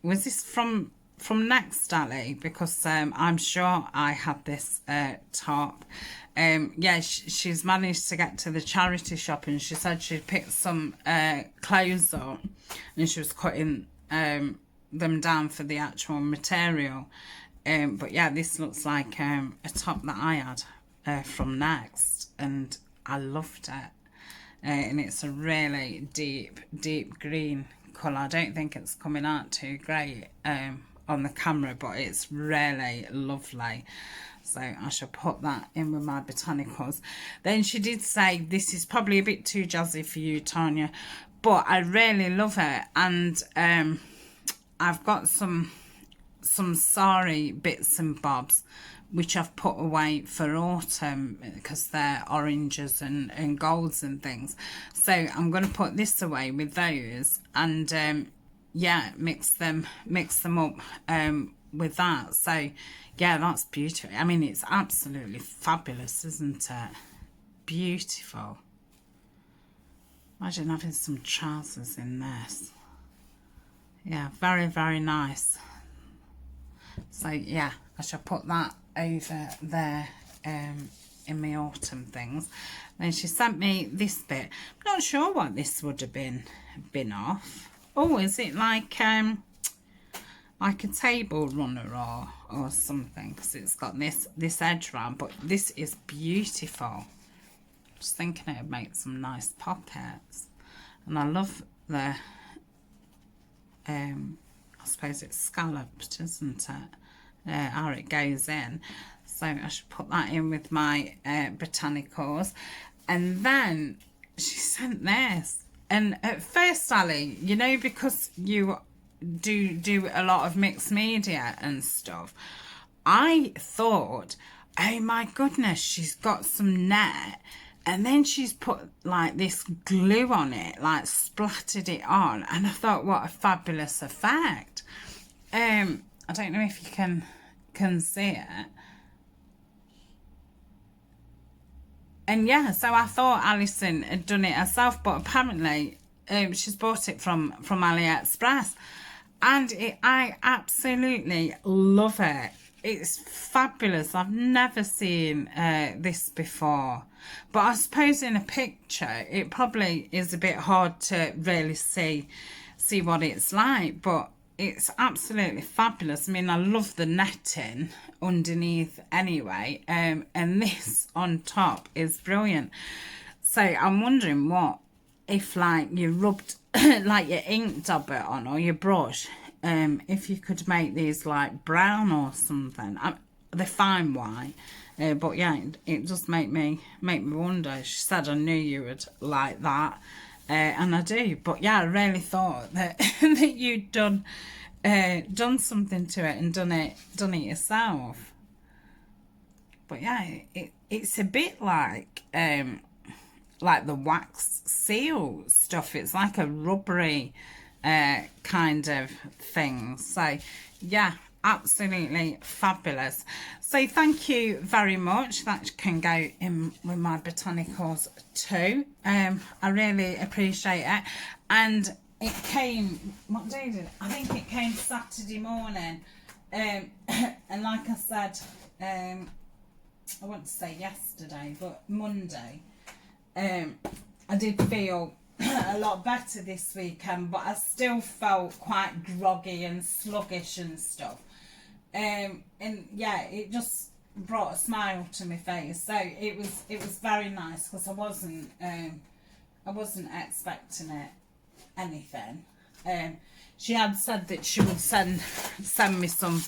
was this from Next, Ali? Because I'm sure I had this top. Yeah, she's managed to get to the charity shop, and she said she'd picked some clothes up, and she was cutting them down for the actual material. But yeah, this looks like a top that I had from Next, and I loved it. And it's a really deep green colour. I don't think it's coming out too great on the camera, but it's really lovely. So I shall put that in with my botanicals. Then she did say, this is probably a bit too jazzy for you, Tania, but I really love it. And I've got some sari bits and bobs which I've put away for autumn because they're oranges and golds and things. So I'm going to put this away with those, and yeah, mix them up with that. So yeah, that's beautiful. I mean, it's absolutely fabulous, isn't it? Beautiful. Imagine having some trousers in this. Yeah, very, very nice. So yeah, I shall put that over there in my autumn things. Then she sent me this bit. I'm not sure what this would have been off. Oh, is it like a table runner or something? Because it's got this edge round, but this is beautiful. Just thinking it would make some nice pockets. And I love the I suppose it's scalloped, isn't it? How it goes in. So I should put that in with my botanicals. And then she sent this. And at first, Ali, you know, because you do a lot of mixed media and stuff, I thought, oh my goodness, she's got some net. And then she's put like this glue on it, like splattered it on. And I thought, what a fabulous effect. I don't know if you can see it. And yeah, so I thought Alison had done it herself, but apparently she's bought it from AliExpress. And I absolutely love it. It's fabulous. I've never seen this before. But I suppose in a picture, it probably is a bit hard to really see what it's like. But it's absolutely fabulous. I mean, I love the netting underneath anyway. And this on top is brilliant. So I'm wondering what if like you rubbed like your ink dauber on or your brush. If you could make these like brown or something. They're fine white, but yeah, it just make me wonder. She said I knew you would like that, and I do. But yeah, I really thought that that you'd done something to it and done it yourself. But yeah, it's a bit like the wax seal stuff. It's like a rubbery kind of thing. So yeah, absolutely fabulous. So thank you very much. That can go in with my botanicals too. I really appreciate it. And it came, what day did it? I think it came Saturday morning. And like I said, I want to say yesterday, but Monday, I did feel a lot better this weekend, but I still felt quite groggy and sluggish and stuff. And yeah, it just brought a smile to my face. So it was very nice because I wasn't expecting anything. She had said that she would send me some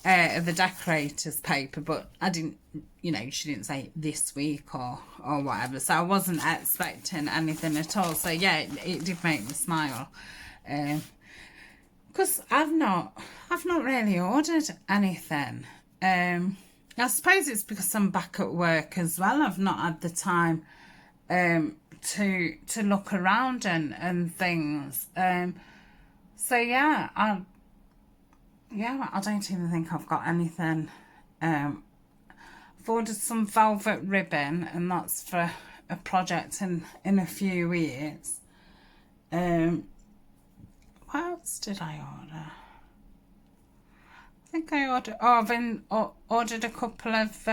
the decorators paper, but I didn't, you know, she didn't say this week or whatever, so I wasn't expecting anything at all. So yeah, it did make me smile, because I've not really ordered anything. I suppose it's because I'm back at work as well. I've not had the time to look around and things. So yeah, I don't even think I've got anything. I've ordered some velvet ribbon, and that's for a project in a few weeks. What else did I order? I think I ordered. Oh, I've ordered a couple of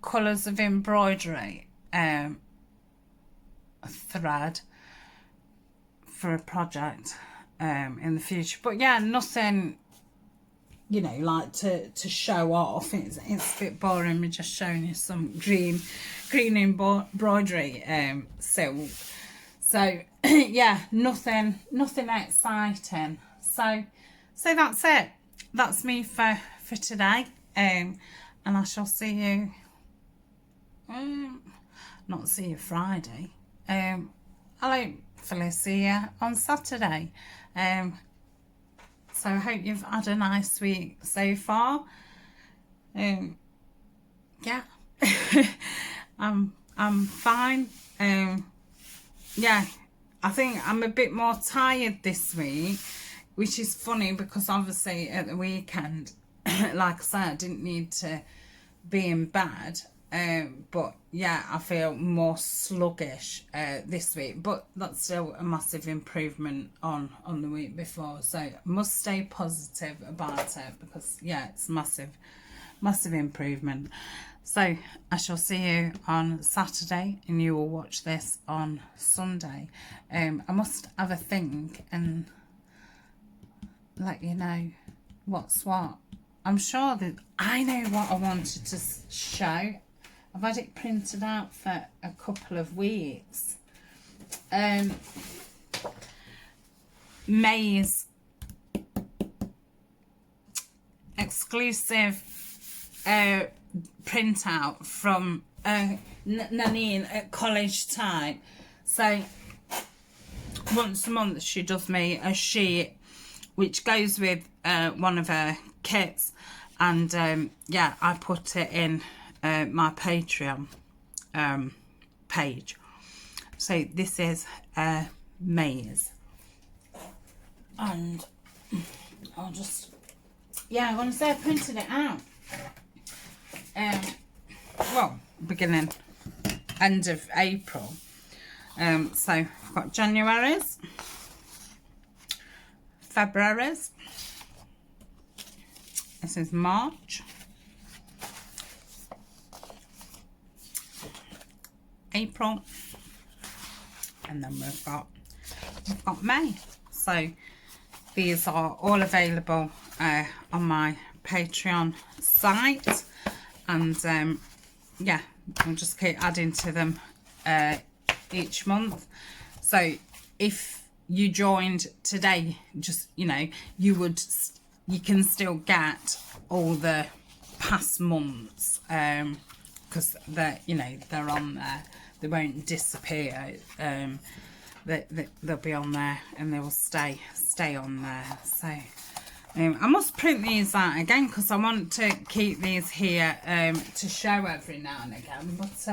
colours of embroidery thread for a project in the future. But yeah, nothing, you know, like to show off. It's a bit boring. We're just showing you some green embroidery silk. So yeah, nothing exciting. So that's it. That's me for today. And I shall see you. Not see you Friday. I'll hopefully see you on Saturday. So I hope you've had a nice week so far. Yeah, I'm fine. Yeah, I think I'm a bit more tired this week, which is funny because obviously at the weekend, like I said, I didn't need to be in bed. But yeah, I feel more sluggish this week, but that's still a massive improvement on the week before, so must stay positive about it, because yeah, it's massive improvement. So I shall see you on Saturday, and you will watch this on Sunday. I must have a think and let you know what's what. I'm sure that I know what I wanted to show. I've had it printed out for a couple of weeks. May's exclusive printout from Nanine at college time. So once a month she does me a sheet which goes with one of her kits, and yeah, I put it in my Patreon page. So this is May's, and I'll just, yeah, I want to say I printed it out well, end of April. So I've got January's, February's, this is March, April, and then we've got May. So these are all available on my Patreon site, and yeah, I'll just keep adding to them each month. So if you joined today, just, you know, you can still get all the past months, because they're, you know, they're on there. They won't disappear. They'll be on there, and they will stay on there. So I must print these out again, because I want to keep these here to show every now and again. But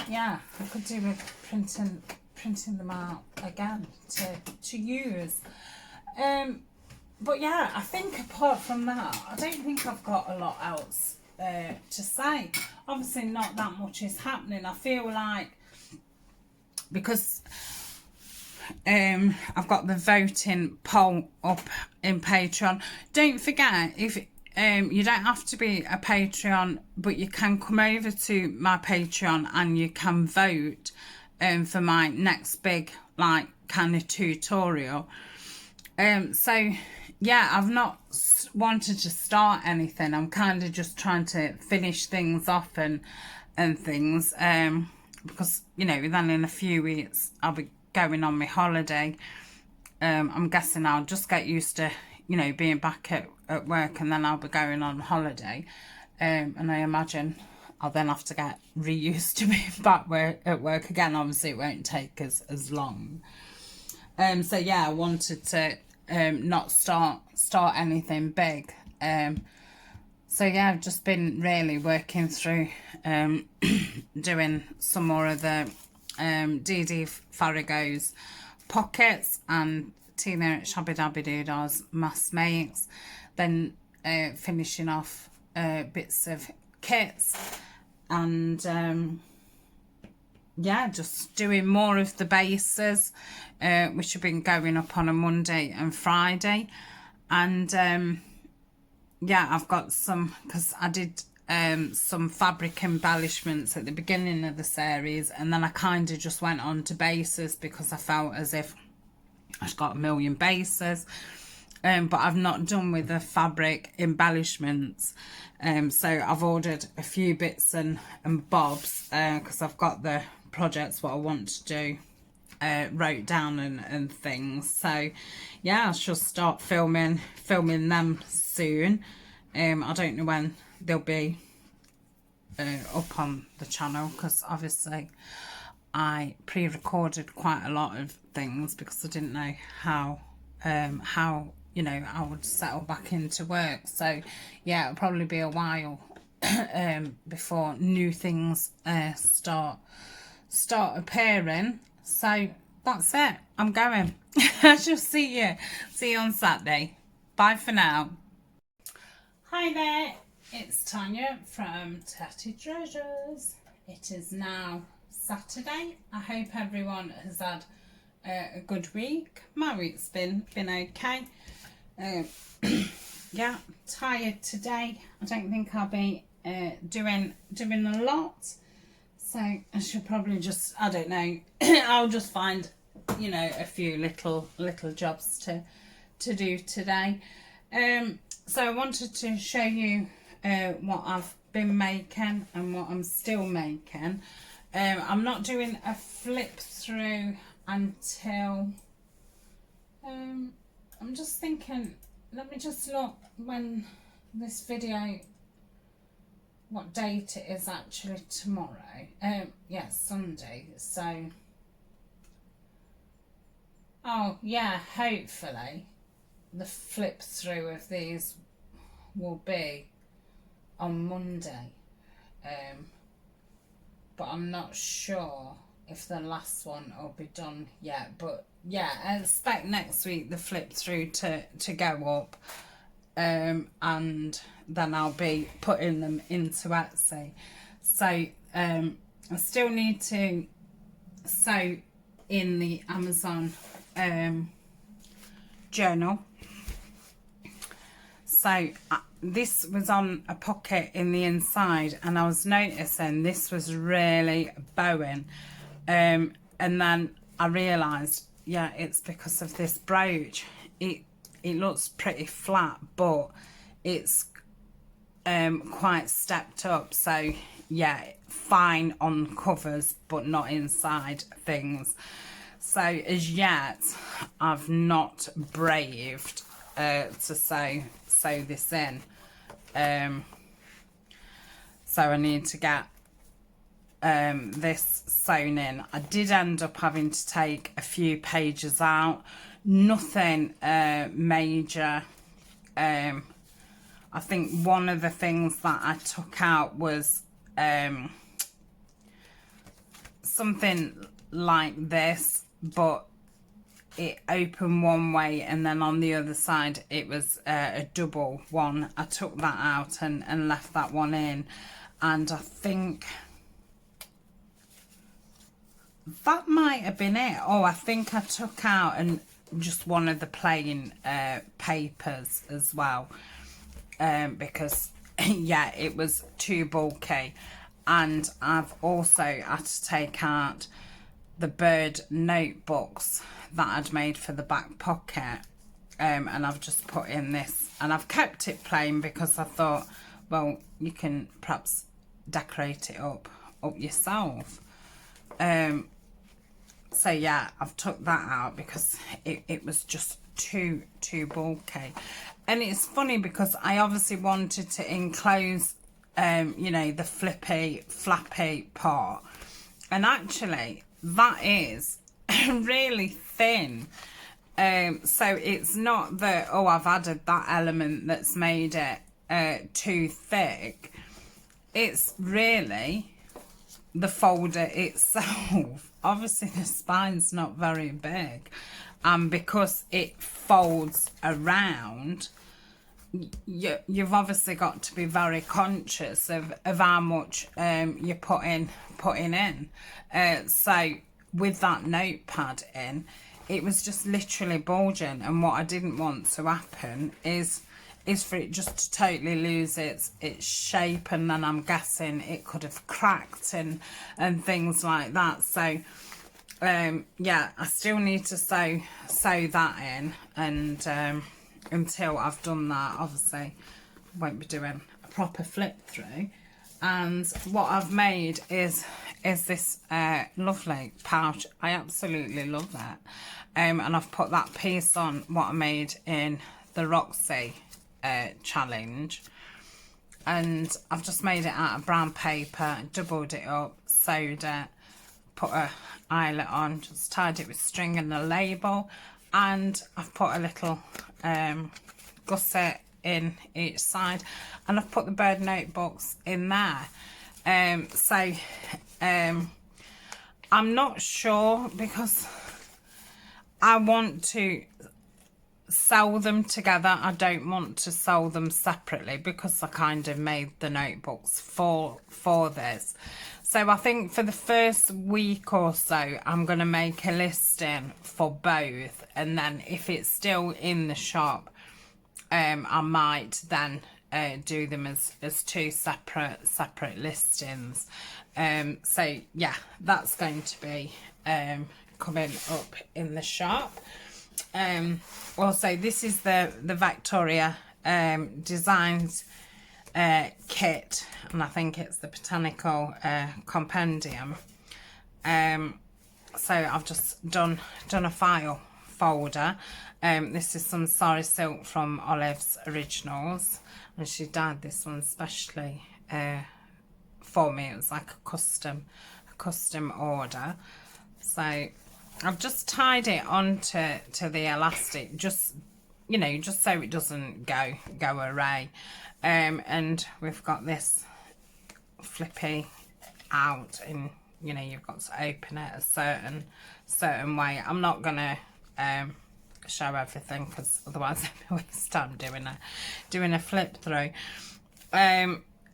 yeah, I could do with printing them out again to use. But yeah, I think apart from that, I don't think I've got a lot else to say. Obviously not that much is happening. I feel like, because I've got the voting poll up in Patreon. Don't forget, if you don't have to be a Patreon, but you can come over to my Patreon and you can vote for my next big, like, kind of tutorial. So yeah, I've not wanted to start anything. I'm kind of just trying to finish things off and things, because, you know, then in a few weeks I'll be going on my holiday. I'm guessing I'll just get used to, you know, being back at work, and then I'll be going on holiday, and I imagine I'll then have to get reused to being back at work again. Obviously it won't take as long. So yeah, I wanted to not start anything big. So yeah, I've just been really working through doing some more of the DD Farrago's pockets and Tina Shabby Dabby Dooda's mass makes, then finishing off bits of kits, and yeah, just doing more of the bases, which have been going up on a Monday and Friday. And yeah, I've got some, because I did some fabric embellishments at the beginning of the series, and then I kind of just went on to bases because I felt as if I've got a million bases, but I've not done with the fabric embellishments. So I've ordered a few bits and bobs, because I've got the projects what I want to do wrote down and things. So yeah, I shall start filming them soon. I don't know when they'll be up on the channel, because obviously I pre-recorded quite a lot of things because I didn't know how you know, I would settle back into work. So yeah, it'll probably be a while before new things start appearing. So that's it, I'm going. I shall see you on Saturday. Bye for now. Hi there. It's Tania from Tatty Treasures. It is now Saturday. I hope everyone has had a good week. My week's been okay. Yeah, tired today. I don't think I'll be doing a lot. So I should probably just, I don't know, I'll just find, you know, a few little jobs to do today. So I wanted to show you what I've been making and what I'm still making. I'm not doing a flip through until I'm just thinking, let me just look when this video, what date it is actually tomorrow. Yeah, Sunday. So oh yeah, hopefully the flip through of these will be on Monday, but I'm not sure if the last one will be done yet. But yeah, I expect next week the flip through to go up, and then I'll be putting them into Etsy. So I still need to sew in the Amazon journal. So this was on a pocket in the inside, and I was noticing this was really bowing, and then I realised, yeah, it's because of this brooch. It looks pretty flat, but it's quite stepped up. So yeah, fine on covers but not inside things. So as yet I've not braved to sew this in, so I need to get this sewn in. I did end up having to take a few pages out, nothing major. I think one of the things that I took out was something like this, but it opened one way and then on the other side it was a double one. I took that out and left that one in, and I think that might have been it. Oh, I think I took out and just one of the plain papers as well, because yeah, it was too bulky. And I've also had to take out the bird notebooks that I'd made for the back pocket, and I've just put in this, and I've kept it plain because I thought, well, you can perhaps decorate it up yourself. So yeah, I've took that out because it was just too bulky. And it's funny because I obviously wanted to enclose you know, the flappy part, and actually that is really thin. So it's not that, oh, I've added that element that's made it too thick. It's really the folder itself. Obviously the spine's not very big, and because it folds around, you've obviously got to be very conscious of how much you're putting in. So with that notepad in, it was just literally bulging, and what I didn't want to happen is for it just to totally lose its shape, and then I'm guessing it could have cracked and things like that. So yeah, I still need to sew that in, and until I've done that, obviously I won't be doing a proper flip through. And what I've made is this lovely pouch. I absolutely love that, and I've put that piece on what I made in the Roxy challenge, and I've just made it out of brown paper, doubled it up, sewed it, put a eyelet on, just tied it with string and a label, and I've put a little gusset in each side, and I've put the bird notebooks in there. So I'm not sure, because I want to sell them together. I don't want to sell them separately because I kind of made the notebooks for this. So I think for the first week or so, I'm going to make a listing for both, and then if it's still in the shop, I might then do them as two separate listings. So yeah, that's going to be coming up in the shop. Also, this is the Victoria Designs kit, and I think it's the Botanical Compendium. So I've just done a file folder. This is some Sari silk from Olive's Originals, and she dyed this one specially for me. It was like a custom order. So I've just tied it onto the elastic, just just so it doesn't go awry. And we've got this flippy out, and you've got to open it a certain way. I'm not gonna show everything because otherwise I waste time doing a flip through.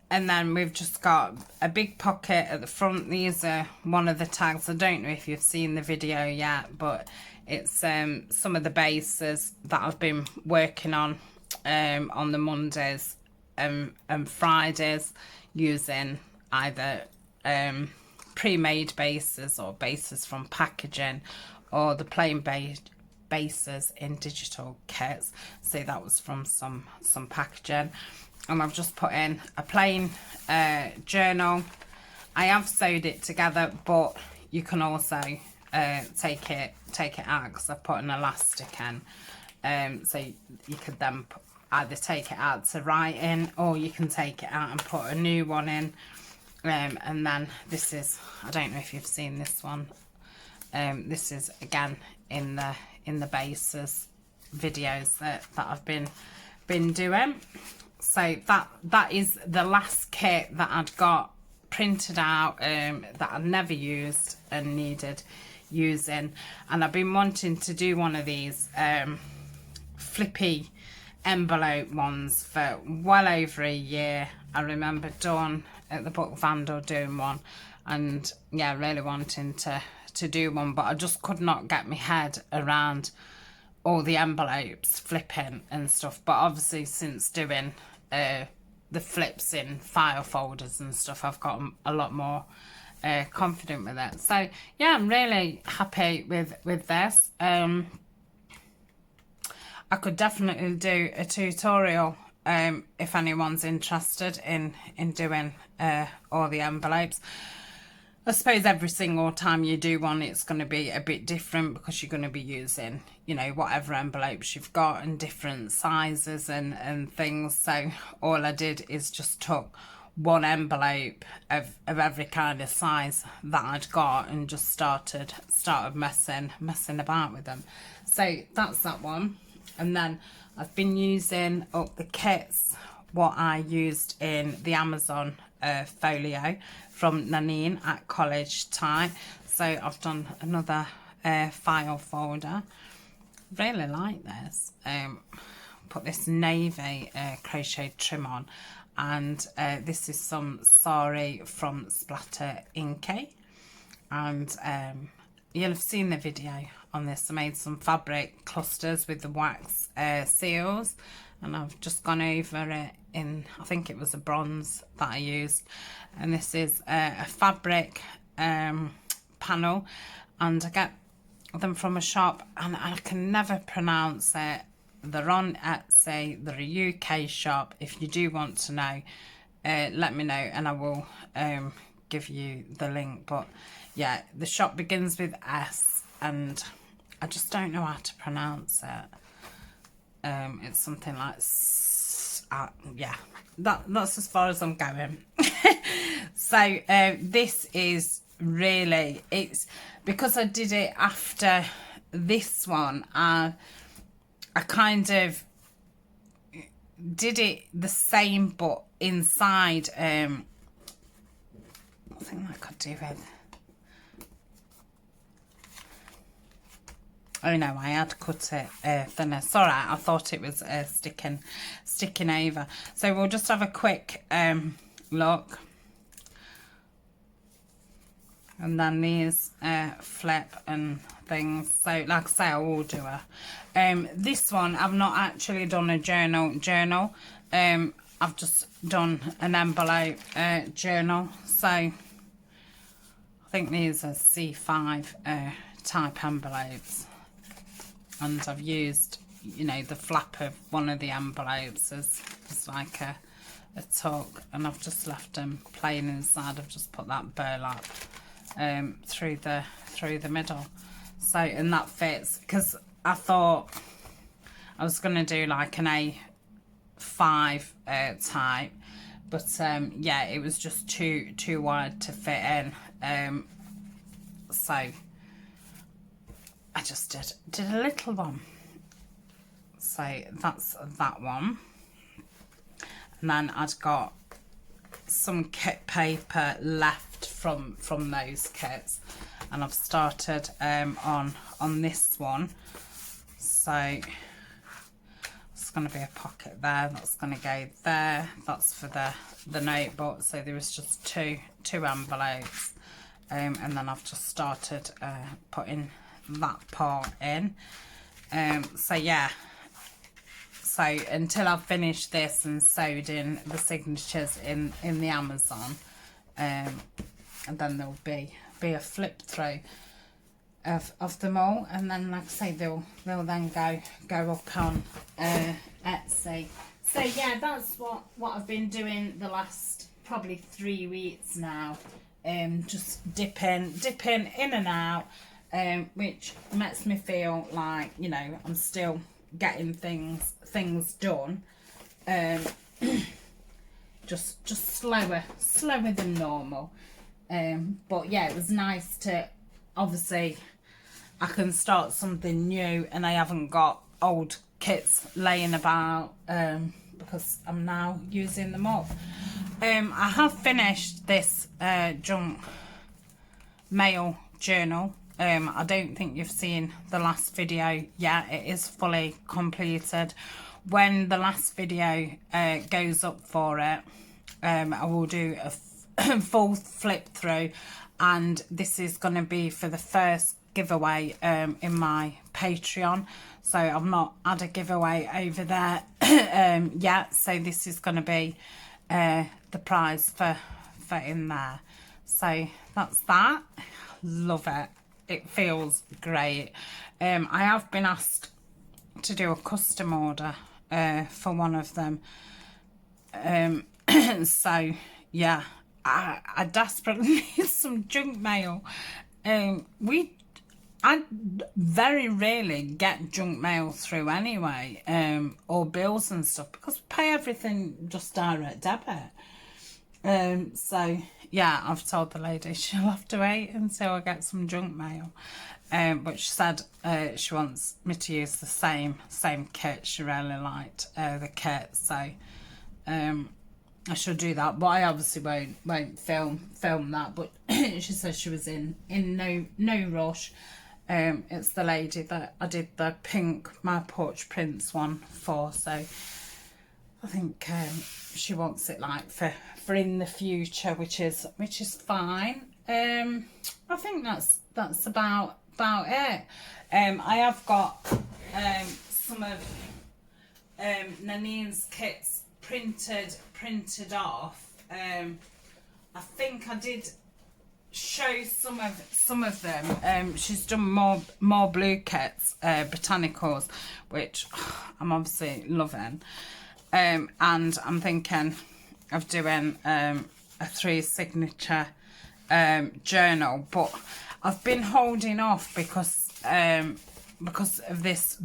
And then we've just got a big pocket at the front. These are one of the tags. I don't know if you've seen the video yet, but it's some of the bases that I've been working on the Mondays and Fridays, using either pre-made bases or bases from packaging, or the plain bases in digital kits. So that was from some packaging. And I've just put in a plain journal. I have sewed it together, but you can also take it out, because I've put an elastic in. So you could then either take it out to write in, or you can take it out and put a new one in. And then this is, I don't know if you've seen this one. This is again in the bases videos that I've been doing. So that is the last kit that I'd got printed out, that I never used and needed using. And I've been wanting to do one of these flippy envelope ones for well over a year. I remember Dawn at the Book Vandal doing one, and yeah, really wanting to do one, but I just could not get my head around all the envelopes flipping and stuff. But obviously, since doing the flips in file folders and stuff, I've got a lot more confident with it. So yeah, I'm really happy with this. I could definitely do a tutorial if anyone's interested in doing all the envelopes. I suppose every single time you do one, it's going to be a bit different, because you're going to be using, whatever envelopes you've got, and different sizes and things. So all I did is just took one envelope of every kind of size that I'd got, and just started messing about with them. So that's that one. And then I've been using up the kits what I used in the Amazon folio from Nanine at college time. So I've done another file folder. Really like this. Put this navy crochet trim on, and this is some Sari from Splatter Inky, and you'll have seen the video on this. I made some fabric clusters with the wax seals, and I've just gone over it in, I think it was a bronze that I used. And this is a fabric panel, and I get them from a shop, and I can never pronounce it. They're on Etsy. They're a UK shop. If you do want to know, let me know, and I will give you the link. But yeah, the shop begins with S, and I just don't know how to pronounce it. It's something like yeah, that's as far as I'm going. So this is really, it's because I did it after this one, I kind of did it the same, but inside I think I could do with Oh no, I had cut it thinner. It's alright, I thought it was sticking over. So we'll just have a quick look. And then these flip and things. So like I say, I will do a this one I've not actually done a journal. I've just done an envelope journal. So I think these are C5 type envelopes, and I've used, you know, the flap of one of the envelopes as like a tuck, and I've just left them plain inside. I've just put that burlap through the middle. So, and that fits, because I thought I was going to do like an A5 type, but yeah, it was just too wide to fit in. So I just did a little one. So that's that one. And then I'd got some kit paper left from those kits, and I've started on this one. So it's going to be a pocket there, that's going to go there, that's for the notebook. So there was just two envelopes, and then I've just started putting that part in. So yeah, so until I've finished this and sewed in the signatures in the Amazon, and then there'll be a flip through of them all, and then like I say, they'll then go up on Etsy. So yeah, that's what I've been doing the last probably 3 weeks now. Just dipping in and out, which makes me feel like, you know, I'm still getting things done. Just slower than normal. But yeah, it was nice to, obviously I can start something new and I haven't got old kits laying about, because I'm now using them up. I have finished this junk mail journal. I don't think you've seen the last video yet. It is fully completed. When the last video goes up for it, I will do a full flip through, and this is going to be for the first giveaway in my Patreon. So I've not had a giveaway over there yet, so this is going to be the prize for in there. So that's that. Love it. It feels great. I have been asked to do a custom order for one of them. So yeah, I desperately need some junk mail. I very rarely get junk mail through anyway, or bills and stuff, because we pay everything just direct debit. So yeah, I've told the lady she'll have to wait until I get some junk mail. But she said she wants me to use the same kit. She really liked the kit, so I should do that. But I obviously won't film that. But she says she was in no rush. It's the lady that I did the pink My Porch Prince one for, so I think she wants it like for in the future, which is fine. I think that's about it. I have got some of Nanine's kits printed off. I think I did show some of them. She's done more blue kits, botanicals, which I'm obviously loving. And I'm thinking of doing a 3 signature journal, but I've been holding off because of this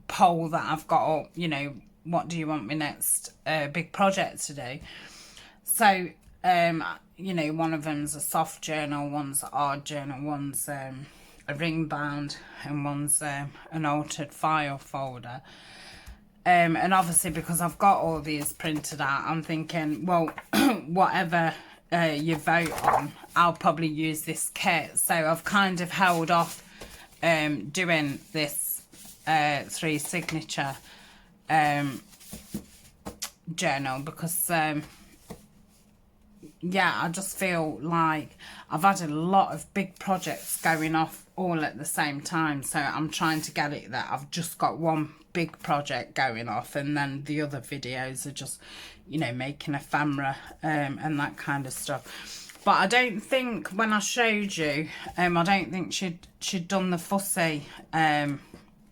poll that I've got up, you know, what do you want me next big project to do? So you know, one of them's a soft journal, one's an art journal, one's a ring bound, and one's an altered file folder. And obviously, because I've got all these printed out, I'm thinking, well, whatever you vote on, I'll probably use this kit. So I've kind of held off doing this 3 signature journal, because yeah, I just feel like I've had a lot of big projects going off all at the same time, so I'm trying to get it that I've just got one big project going off, and then the other videos are just, you know, making ephemera and that kind of stuff. But I don't think when I showed you, I don't think she'd done the fussy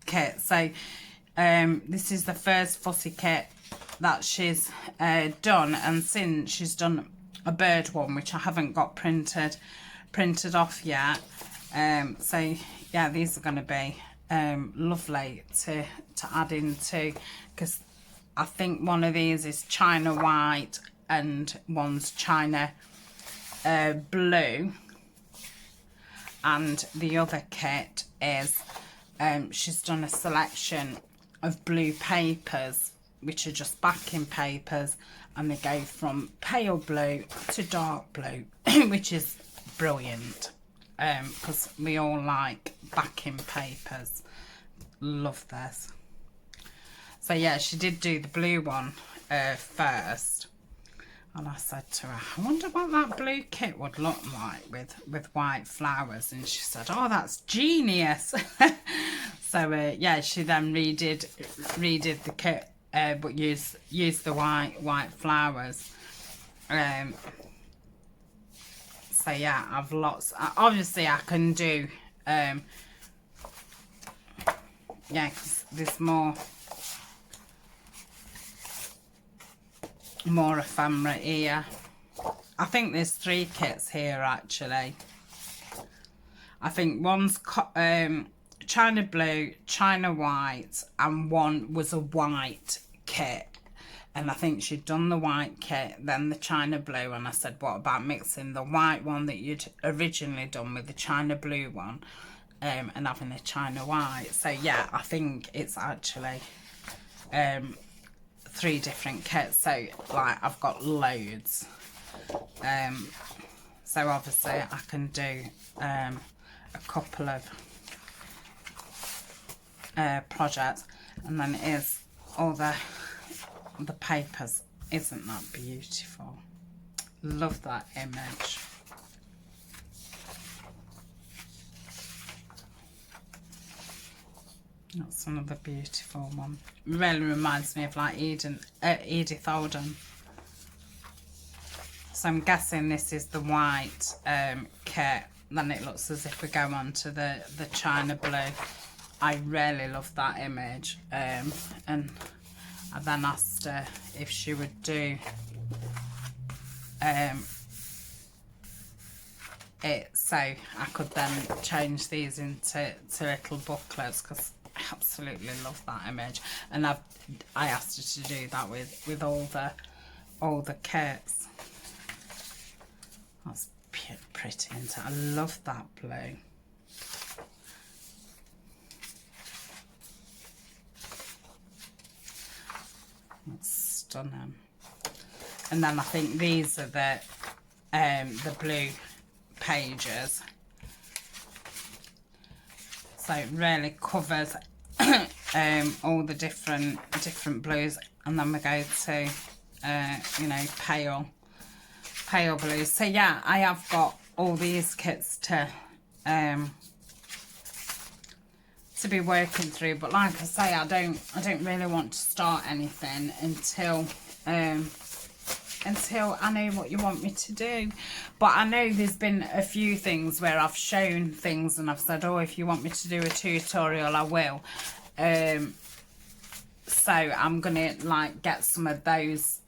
kit. So this is the first fussy kit that she's done, and since she's done a bird one, which I haven't got printed off yet. So yeah, these are going to be lovely to add into, because I think one of these is China White and one's China Blue, and the other kit is she's done a selection of blue papers, which are just backing papers, and they go from pale blue to dark blue, which is brilliant, because we all like backing papers. Love this. So yeah, she did do the blue one first, and I said to her, I wonder what that blue kit would look like with white flowers, and she said, oh, that's genius. So yeah, she then redid the kit, but use the white flowers. So yeah, I've lots. Obviously, I can do. Yeah, because there's more ephemera here. I think there's 3 kits here actually. I think one's China Blue, China White, and one was a white kit, and I think she'd done the white kit, then the China Blue, and I said, what about mixing the white one that you'd originally done with the China Blue one, and having a China White. So yeah, I think it's actually 3 different kits, so like I've got loads. So obviously I can do a couple of projects, and then it is all the papers. Isn't that beautiful? Love that image. That's another beautiful one. Really reminds me of like Edith Alden. So I'm guessing this is the white kit. Then it looks as if we go on to the China Blue. I really love that image, and I then asked her if she would do it so I could then change these into little booklets, because I absolutely love that image, and I asked her to do that with all the kits. That's pretty, isn't it? I love that blue. That's stunning. And then I think these are the blue pages. So it really covers all the different blues, and then we go to you know, pale blues. So yeah, I have got all these kits to be working through, but like I say, I don't really want to start anything until I know what you want me to do. But I know there's been a few things where I've shown things and I've said, oh, if you want me to do a tutorial, I will. So I'm gonna like get some of those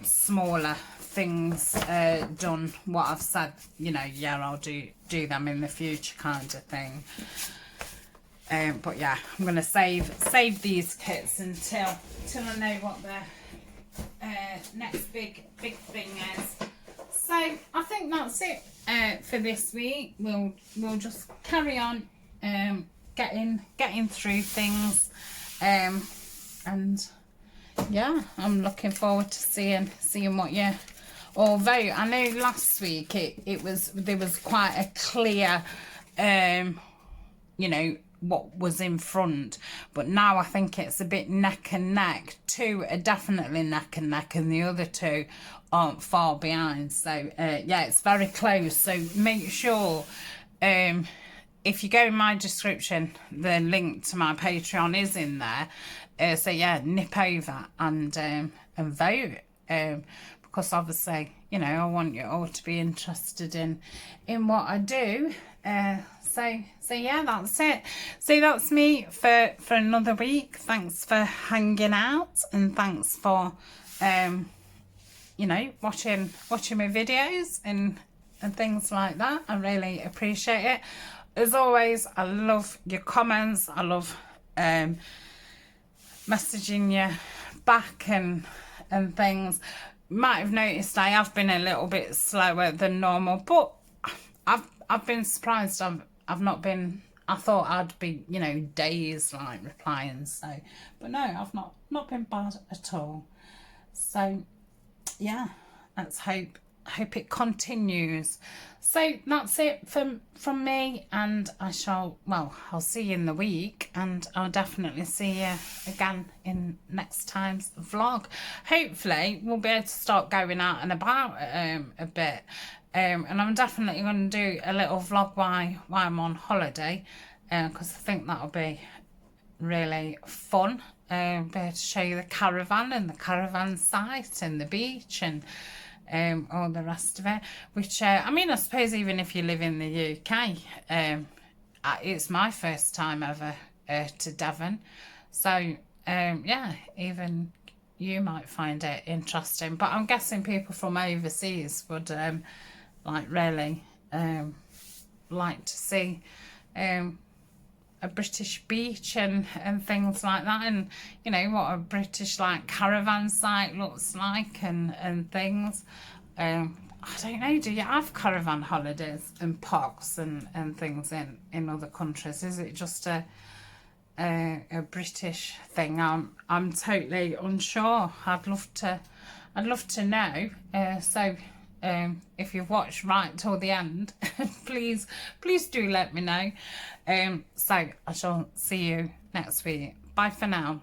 smaller things done, what I've said, you know, yeah, I'll do them in the future kind of thing. But yeah, I'm gonna save these kits until I know what the next big thing is. So I think that's it for this week. We'll just carry on getting through things, and yeah, I'm looking forward to seeing what you. Although I know last week there was quite a clear you know, what was in front. But now I think it's a bit neck and neck. Two are definitely neck and neck, and the other two aren't far behind. So yeah, it's very close. So make sure if you go in my description, the link to my Patreon is in there. So yeah, nip over and vote, because obviously, you know, I want you all to be interested in what I do. So yeah, that's it. So that's me for another week. Thanks for hanging out, and thanks for you know, watching my videos and things like that. I really appreciate it. As always, I love your comments. I love messaging you back and things. Might have noticed I have been a little bit slower than normal, but I've been surprised. I've not been. I thought I'd be, you know, days like replying. So, but no, I've not been bad at all. So yeah, let's hope it continues. So that's it from me, and I'll see you in the week, and I'll definitely see you again in next time's vlog. Hopefully we'll be able to start going out and about a bit, and I'm definitely going to do a little vlog while I'm on holiday, because I think that'll be really fun. Be able to show you the caravan and the caravan site and the beach and all the rest of it, which I mean, I suppose even if you live in the UK, it's my first time ever to Devon, so yeah, even you might find it interesting. But I'm guessing people from overseas would like really like to see a British beach and things like that, and you know what a British like caravan site looks like and things. I don't know, do you have caravan holidays and parks and things in other countries? Is it just a British thing? I'm totally unsure. I'd love to know. So if you've watched right till the end, please do let me know. So I shall see you next week. Bye for now.